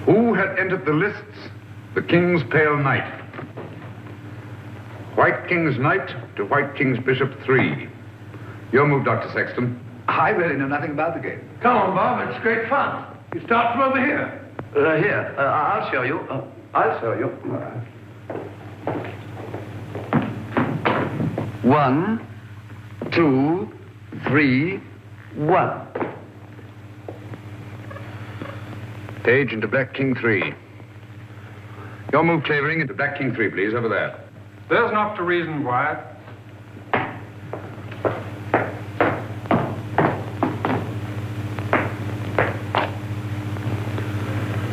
G: Who had entered the lists? The King's Pale Knight. White King's Knight to White King's Bishop 3. Your move, Dr. Sexton.
C: I really know nothing about the game.
B: Come on, Bob. It's great fun. You start from over here.
C: Here, I'll show you. I'll show you. 1, 2, 3, 1.
G: Page into Black King 3. Your move, Clavering, into Black King 3, please, over there.
J: There's enough to reason, Wyatt.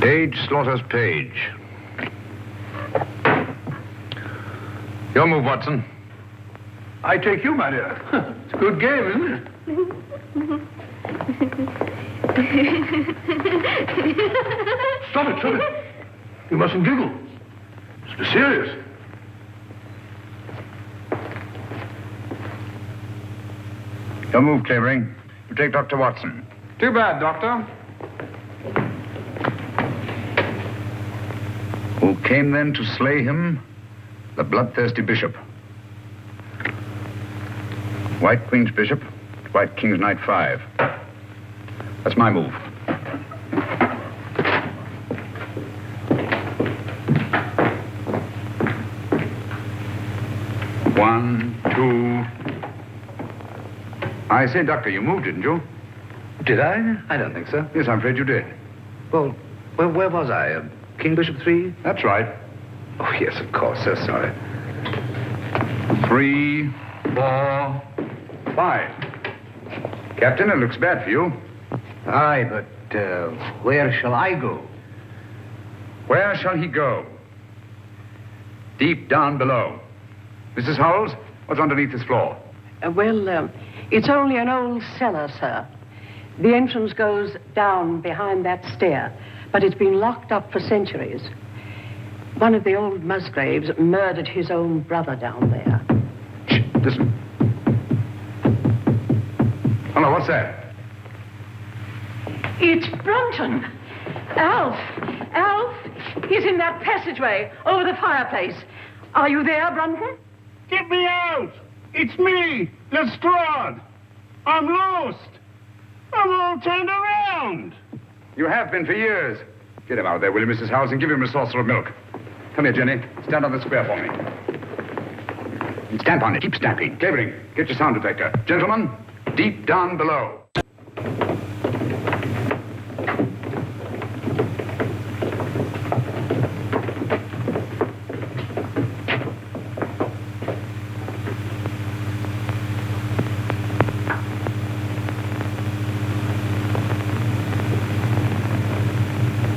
G: Page slaughters Page. Your move, Watson.
B: I take you, my dear. It's a good game, isn't it? Stop it, stop it. You mustn't giggle. It's be serious.
G: Your move, Clavering. You take Dr. Watson.
J: Too bad, Doctor.
G: Who came then to slay him? The bloodthirsty bishop. White Queen's Bishop, White King's Knight 5. That's my move. One, 2. I say, Doctor, you moved, didn't you?
C: Did I? I don't think so.
G: Yes, I'm afraid you did.
C: Well, where was I? King Bishop 3?
G: That's right.
C: Oh, yes, of course. So sorry.
G: 3, 4, 5. Captain, it looks bad for you.
C: Aye, but where shall I go?
G: Where shall he go? Deep down below. Mrs. Howells, what's underneath this floor?
F: It's only an old cellar, sir. The entrance goes down behind that stair, but it's been locked up for centuries. One of the old Musgraves murdered his own brother down there.
G: Shh, listen. Hello, what's that?
F: It's Brunton. Alf, he's in that passageway over the fireplace. Are you there, Brunton?
I: Get me out! It's me, Lestrade. I'm lost. I'm all turned around.
G: You have been for years. Get him out of there, will you, Mrs. House, and give him a saucer of milk. Come here, Jenny. Stand on the square for me. Stamp on it. Keep stamping. Clavering, get your sound detector. Gentlemen, deep down below.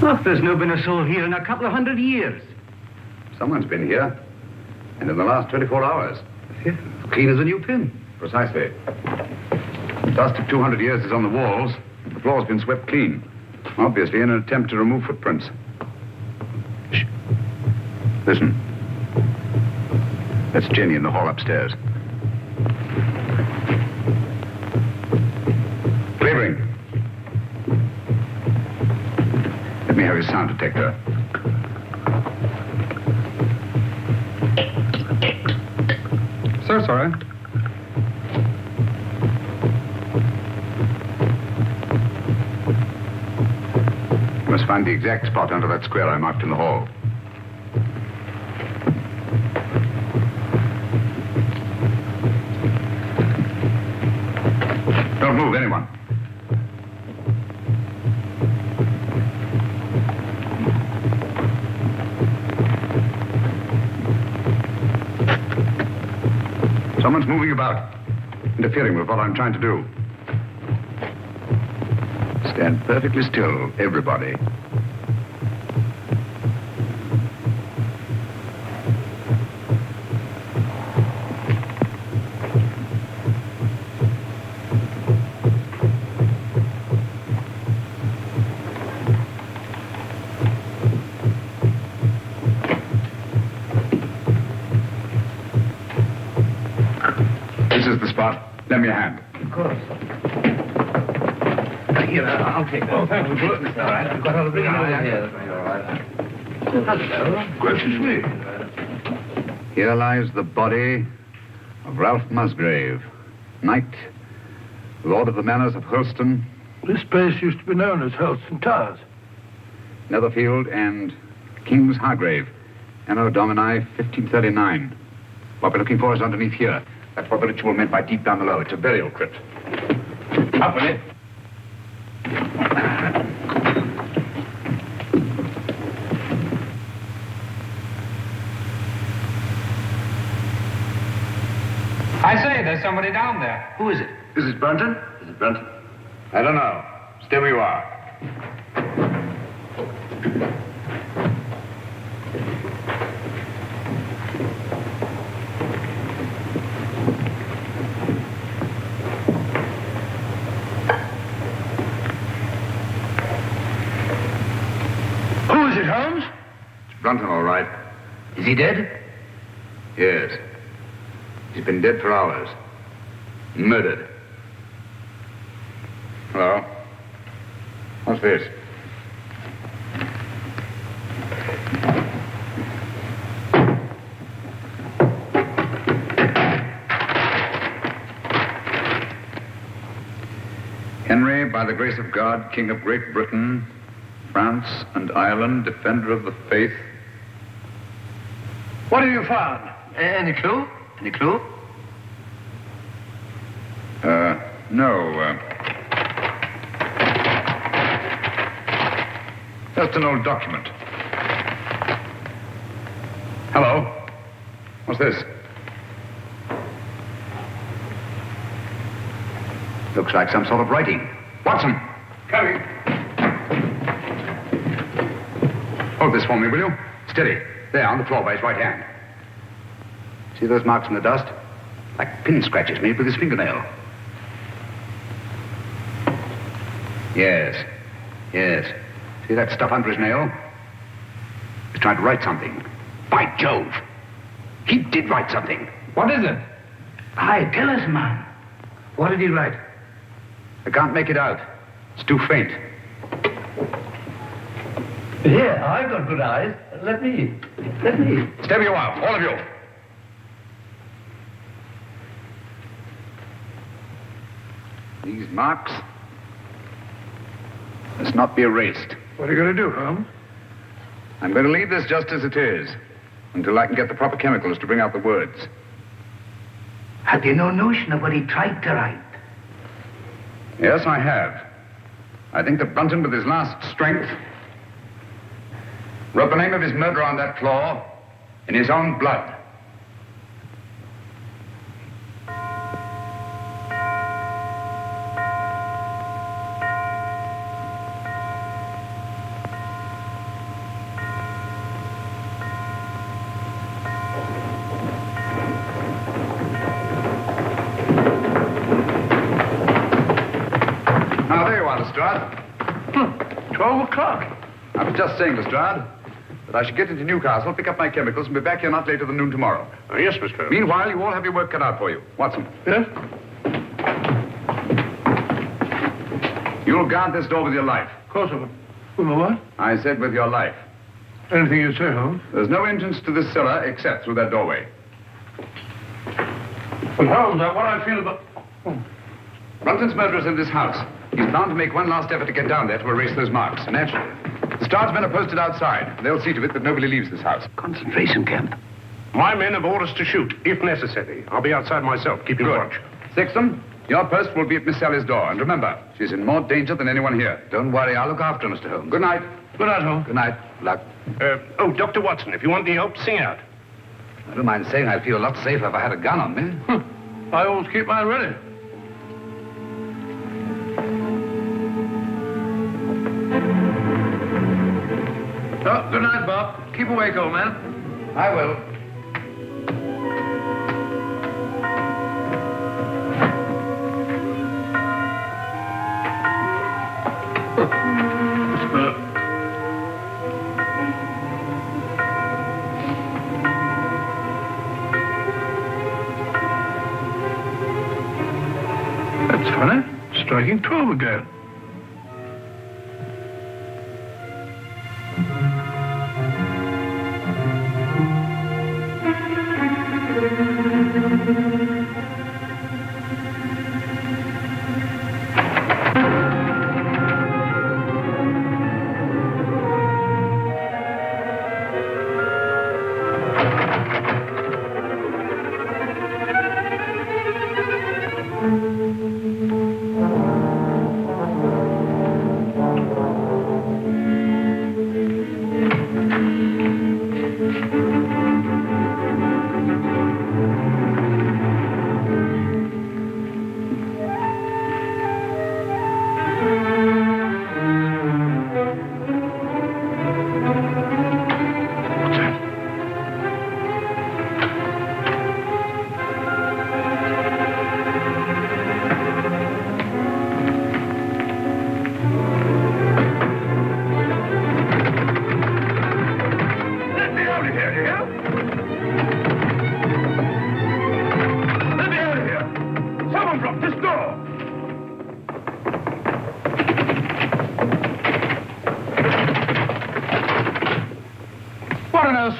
C: Look, there's no been a soul here in a couple of 100 years.
G: Someone's been here. And in the last 24 hours.
C: Yeah, clean as a new pin.
G: Precisely. Dust of 200 years is on the walls. The floor's been swept clean. Obviously in an attempt to remove footprints. Shh. Listen. That's Jenny in the hall upstairs. Clavering. Let me have your sound detector.
J: So sorry.
G: You must find the exact spot under that square I marked in the hall. Don't move, anyone. Someone's moving about, interfering with what I'm trying to do. Stand perfectly still, everybody. This is the spot. Lend me a hand.
C: Of course. Here, I'll take that. Oh, thank you. All right, I've got all the big over here. All right. Hello.
G: Gracious. Here lies the body of Ralph Musgrave, knight, lord of the manors of Hulstone.
B: This place used to be known as Hulstone Towers.
G: Netherfield and King's Hargrave, Anno Domini 1539. What we're looking for is underneath here. That's what the ritual meant by deep down below. It's a burial crypt. Up with it.
J: I say, there's somebody down there.
C: Who is it?
G: Is it Brunton? Is it Brunton? I don't know. Stay where you are.
B: Who is it, Holmes?
G: It's Brunton, all right.
C: Is he dead?
G: Yes. He's been dead for hours. Murdered. Hello? What's this? Henry, by the grace of God, King of Great Britain, France and Ireland, defender of the faith.
B: What have you found?
C: Any clue? Any clue?
G: No. Just an old document. Hello? What's this? Looks like some sort of writing. Watson!
B: Coming.
G: Hold this for me, will you? Steady. There, on the floor by his right hand. See those marks in the dust? Like pin scratches made with his fingernail. Yes. Yes. See that stuff under his nail? He's trying to write something. By Jove! He did write something.
J: What is it?
C: Aye, tell us, man. What did he write?
G: I can't make it out. It's too faint.
L: Here, I've got good eyes. Let me.
G: Stay where you are, all of you. These marks must not be erased.
B: What are you going to do, Holmes?
G: I'm going to leave this just as it is, until I can get the proper chemicals to bring out the words.
C: Have you no notion of what he tried to write?
G: Yes, I have. I think that Brunton, with his last strength, wrote the name of his murderer on that claw in his own blood. Now, there you are, Lestrade.
B: 12 o'clock.
G: I was just saying, Lestrade, that I should get into Newcastle, pick up my chemicals, and be back here not later than noon tomorrow.
I: Yes, Mr. Holmes.
G: Meanwhile, you all have your work cut out for you. Watson,
B: Yes?
G: you'll guard this door with your life.
B: Of course I will. With my what?
G: I said with your life.
B: Anything you say, Holmes.
G: There's no entrance to this cellar except through that doorway.
B: But Holmes, what I feel about...
G: Brunton's murderer's in this house. He's bound to make one last effort to get down there to erase those marks. Naturally. The Lestrade's men are posted outside. They'll see to it that nobody leaves this house.
C: Concentration camp.
I: My men have orders to shoot, if necessary. I'll be outside myself, keeping
G: Good.
I: watch.
G: Sexton, your post will be at Miss Sally's door. And remember, she's in more danger than anyone here. Don't worry, I'll look after her, Mr. Holmes. Good night.
B: Good night, Holmes.
G: Good night. Luck.
I: Dr. Watson, if you want any help, sing out.
G: I don't mind saying I'd feel a lot safer if I had a gun on me.
B: I always keep mine ready. Oh, good night, Bob. Keep awake, old man.
G: I will.
B: That's funny. Striking 12 again.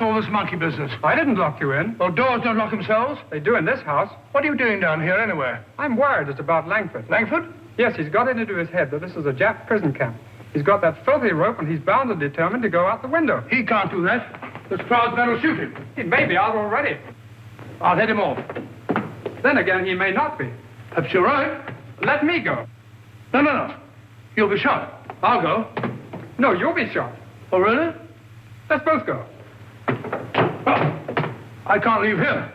B: All this monkey business.
J: I didn't lock you in.
B: Well, doors don't lock themselves.
J: They do in this house.
B: What are you doing down here, anyway?
J: I'm worried it's about Langford.
B: Langford?
J: Yes, he's got it into his head that this is a Jap prison camp. He's got that filthy rope, and he's bound and determined to go out the window.
B: He can't do that. The crowd's going to shoot him.
J: He may be out already.
B: I'll head him off.
J: Then again, he may not be.
B: Perhaps you're right.
J: Let me go.
B: No. You'll be shot. I'll go.
J: No, you'll be shot.
B: Oh, really?
J: Let's both go.
B: Oh, I can't leave here.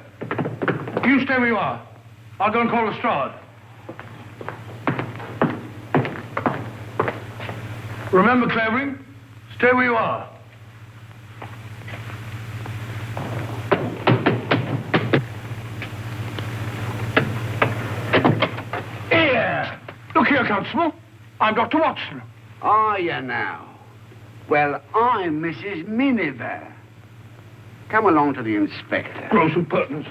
B: You stay where you are. I'll go and call Lestrade. Remember, Clavering, stay where you are. Here! Look here, Constable. I'm Dr. Watson.
G: Are you now? Well, I'm Mrs. Miniver. Come along to the inspector.
B: Gross impertinence.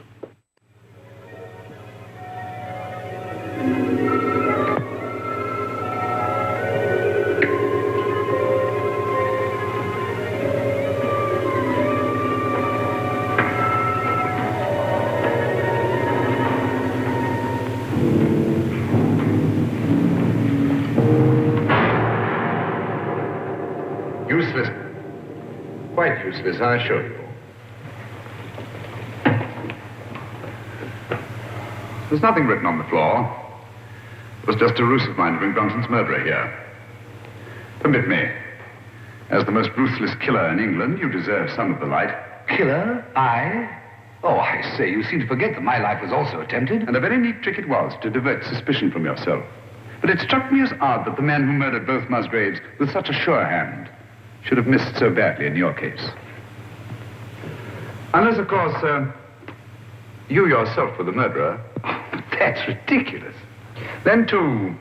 G: Useless. Quite useless, I assure you. There's nothing written on the floor. It was just a ruse of mine to bring Brunton's murderer here. Permit me. As the most ruthless killer in England, you deserve some of the light.
C: Killer? I? Oh, I say, you seem to forget that my life was also attempted.
G: And a very neat trick it was to divert suspicion from yourself. But it struck me as odd that the man who murdered both Musgraves with such a sure hand should have missed so badly in your case. Unless, of course, you yourself were the murderer.
C: Oh, that's ridiculous.
G: Then, too,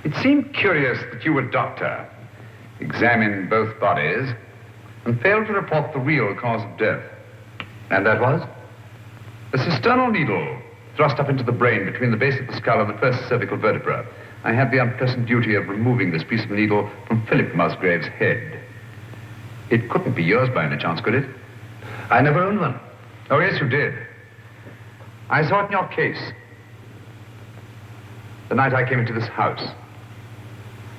G: it seemed curious that you, a doctor, examined both bodies and failed to report the real cause of death.
C: And that was?
G: A cisternal needle thrust up into the brain between the base of the skull and the first cervical vertebra. I had the unpleasant duty of removing this piece of needle from Phillip Musgrave's head. It couldn't be yours by any chance, could it?
C: I never owned one.
G: Oh, yes, you did. I saw it in your case. The night I came into this house.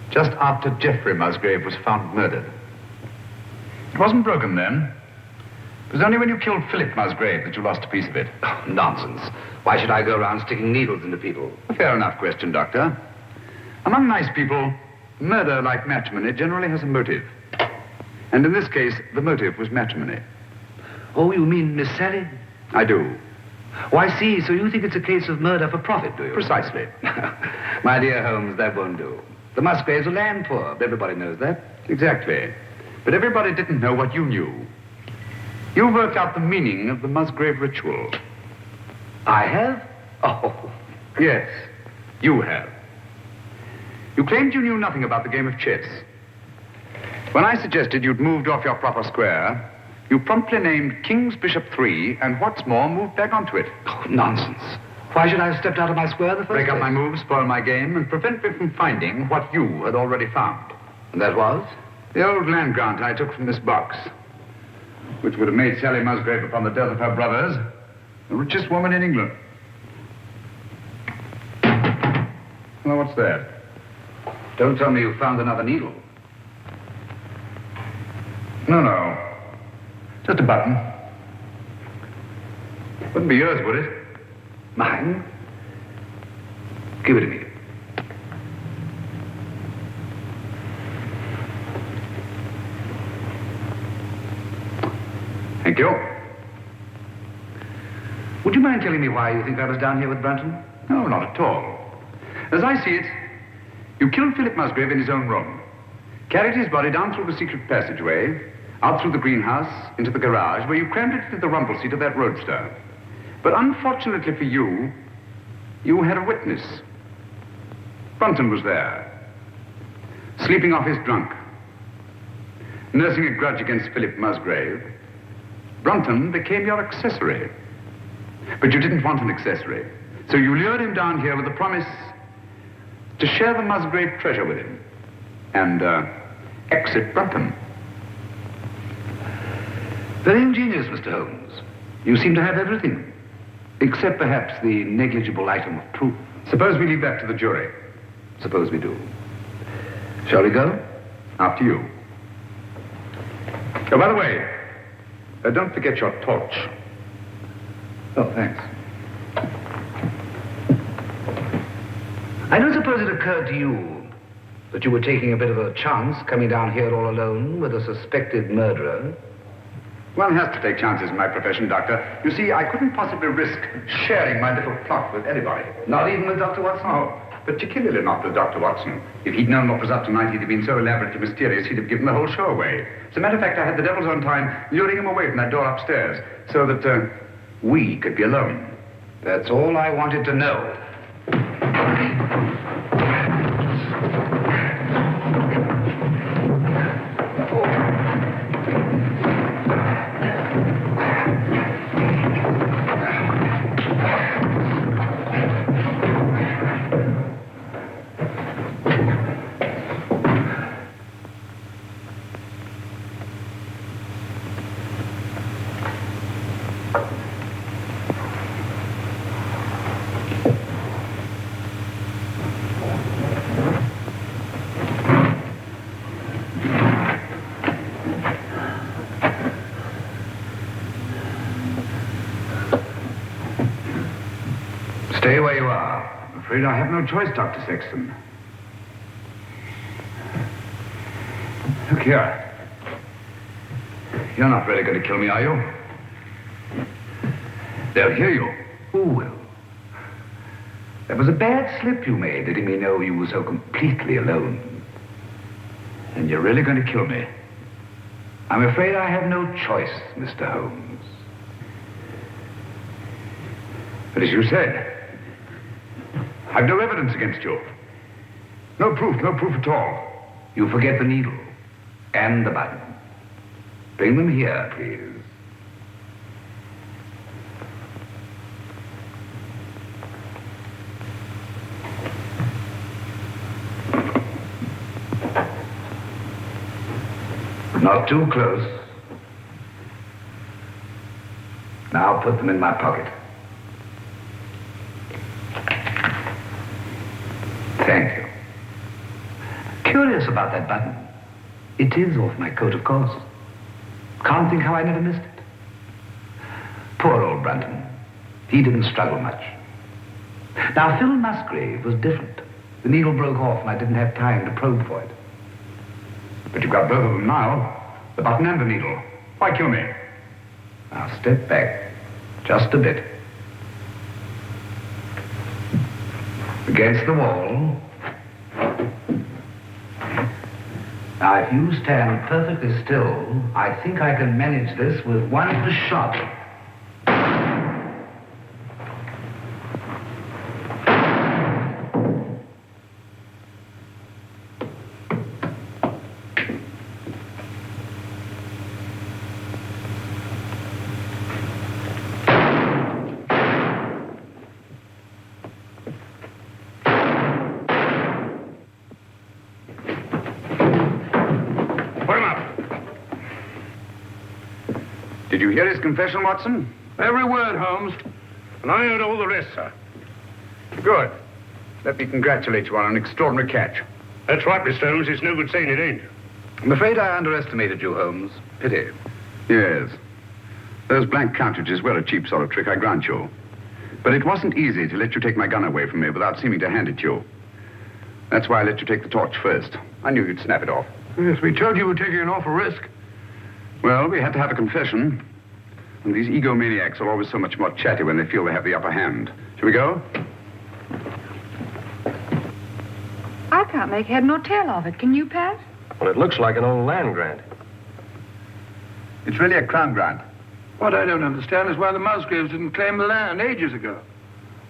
G: Just after Geoffrey Musgrave was found murdered. It wasn't broken then. It was only when you killed Phillip Musgrave that you lost a piece of it.
C: Oh, nonsense. Why should I go around sticking needles into people?
G: A fair enough question, Doctor. Among nice people, murder, like matrimony, generally has a motive. And in this case, the motive was matrimony.
C: Oh, you mean Miss Sally?
G: I do.
C: Oh, I see. So you think it's a case of murder for profit, do you?
G: Precisely.
C: My dear Holmes, that won't do. The Musgraves are land poor. Everybody knows that.
G: Exactly. But everybody didn't know what you knew. You worked out the meaning of the Musgrave Ritual.
C: I have? Oh.
G: Yes, you have. You claimed you knew nothing about the game of chess. When I suggested you'd moved off your proper square, you promptly named King's Bishop 3, and what's more, moved back onto it.
C: Oh, nonsense. Why should I have stepped out of my square in the first
G: Break up
C: place?
G: my moves, spoil my game, and prevent me from finding what you had already found.
C: And that was?
G: The old land grant I took from this box, which would have made Sally Musgrave, upon the death of her brothers, the richest woman in England. Well, what's that?
C: Don't tell me you found another needle.
G: No. Just a button. Wouldn't be yours, would it?
C: Mine? Give it to me.
G: Thank you.
C: Would you mind telling me why you think I was down here with Brunton?
G: No, not at all. As I see it, you killed Phillip Musgrave in his own room, carried his body down through the secret passageway, out through the greenhouse, into the garage, where you crammed it into the rumble seat of that roadster. But unfortunately for you, you had a witness. Brunton was there, sleeping off his drunk, nursing a grudge against Phillip Musgrave. Brunton became your accessory. But you didn't want an accessory, so you lured him down here with the promise to share the Musgrave treasure with him and exit Brunton.
C: Very ingenious, Mr. Holmes. You seem to have everything, except perhaps the negligible item of proof.
G: Suppose we leave that to the jury.
C: Suppose we do. Shall we go?
G: After you. Oh, by the way, don't forget your torch.
C: Oh, thanks. I don't suppose it occurred to you that you were taking a bit of a chance coming down here all alone with a suspected murderer.
G: One has to take chances in my profession, Doctor. You see, I couldn't possibly risk sharing my little plot with anybody.
C: Not even with Dr. Watson?
G: Oh, particularly not with Dr. Watson. If he'd known what was up tonight, he'd have been so elaborately mysterious, he'd have given the whole show away. As a matter of fact, I had the devil's own time luring him away from that door upstairs so that we could be alone.
C: That's all I wanted to know.
G: Stay where you are. I'm afraid I have no choice, Dr. Sexton. Look here. You're not really going to kill me, are you? They'll hear you. Who will? That was a bad slip you made, letting me know you were so completely alone. And you're really going to kill me. I'm afraid I have no choice, Mr. Holmes. But as you said, I've no evidence against you. No proof at all. You forget the needle and the button. Bring them here, please. Not too close. Now put them in my pocket. Thank you. Curious about that button. It is off my coat, of course. Can't think how I never missed it. Poor old Brunton. He didn't struggle much. Now, Phil Musgrave was different. The needle broke off and I didn't have time to probe for it. But you've got both of them now. The button and the needle. Why kill me? Now step back. Just a bit. Against the wall. Now, if you stand perfectly still, I think I can manage this with one shot. Did you hear his confession, Watson?
I: Every word, Holmes. And I heard all the rest, sir.
G: Good. Let me congratulate you on an extraordinary catch.
I: That's right, Mr. Holmes. It's no good saying it ain't.
G: I'm afraid I underestimated you, Holmes. Pity. Yes. Those blank cartridges were a cheap sort of trick, I grant you. But it wasn't easy to let you take my gun away from me without seeming to hand it to you. That's why I let you take the torch first. I knew you'd snap it off.
B: Yes, we told you we were taking an awful risk.
G: Well, we had to have a confession. And these egomaniacs are always so much more chatty when they feel they have the upper hand. Shall we go?
A: I can't make head nor tail of it. Can you, Pat?
K: Well, it looks like an old land grant.
G: It's really a crown grant.
B: What I don't understand is why the Musgraves didn't claim the land ages ago.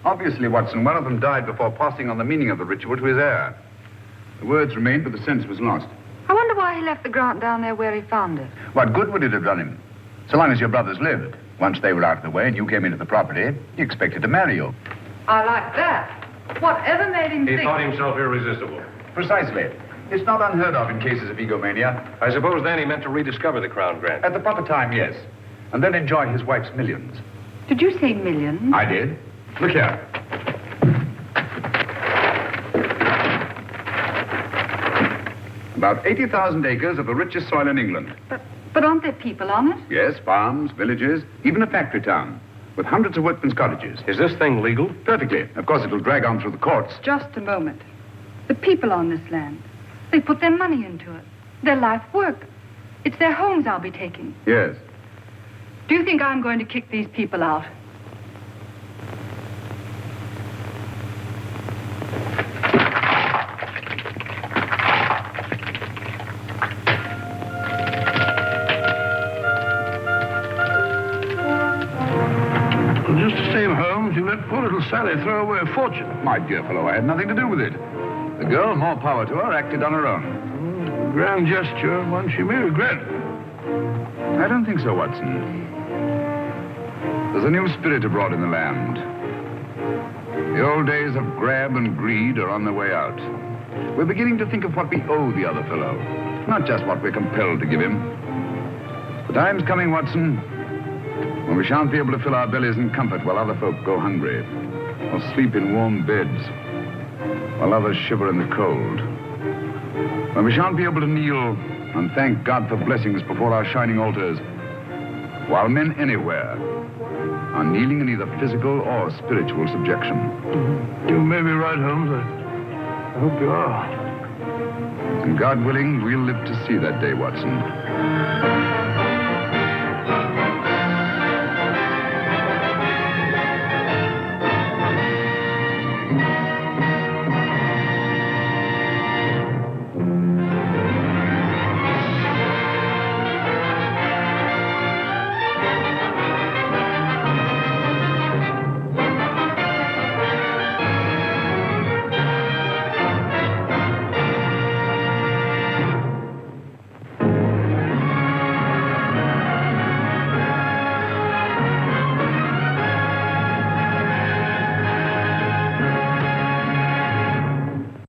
G: Obviously, Watson, one of them died before passing on the meaning of the ritual to his heir. The words remained, but the sense was lost.
A: I wonder why he left the grant down there where he found it.
G: What good would it have done him? So long as your brothers lived. Once they were out of the way and you came into the property, he expected to marry you.
A: I like that. Whatever made him think...
K: He thought himself irresistible.
G: Precisely. It's not unheard of in cases of egomania.
K: I suppose then he meant to rediscover the crown grant.
G: At the proper time, yes. And then enjoy his wife's millions.
A: Did you say millions?
G: I did. Look here. About 80,000 acres of the richest soil in England.
A: But aren't there people on it?
G: Yes, farms, villages, even a factory town, with hundreds of workmen's cottages.
K: Is this thing legal?
G: Perfectly. Of course, it'll drag on through the courts.
A: Just a moment. The people on this land, they put their money into it. Their life work. It's their homes I'll be taking.
G: Yes.
A: Do you think I'm going to kick these people out?
B: Just the same, Holmes, you let poor little Sally throw away a fortune.
G: My dear fellow, I had nothing to do with it. The girl, more power to her, acted on her own.
B: A grand gesture, one she may regret.
G: I don't think so, Watson. There's a new spirit abroad in the land. The old days of grab and greed are on their way out. We're beginning to think of what we owe the other fellow, not just what we're compelled to give him. The time's coming, Watson, when we shan't be able to fill our bellies in comfort while other folk go hungry, or sleep in warm beds, while others shiver in the cold. When we shan't be able to kneel and thank God for blessings before our shining altars, while men anywhere are kneeling in either physical or spiritual subjection.
B: You may be right, Holmes. I hope you are.
G: And God willing, we'll live to see that day, Watson.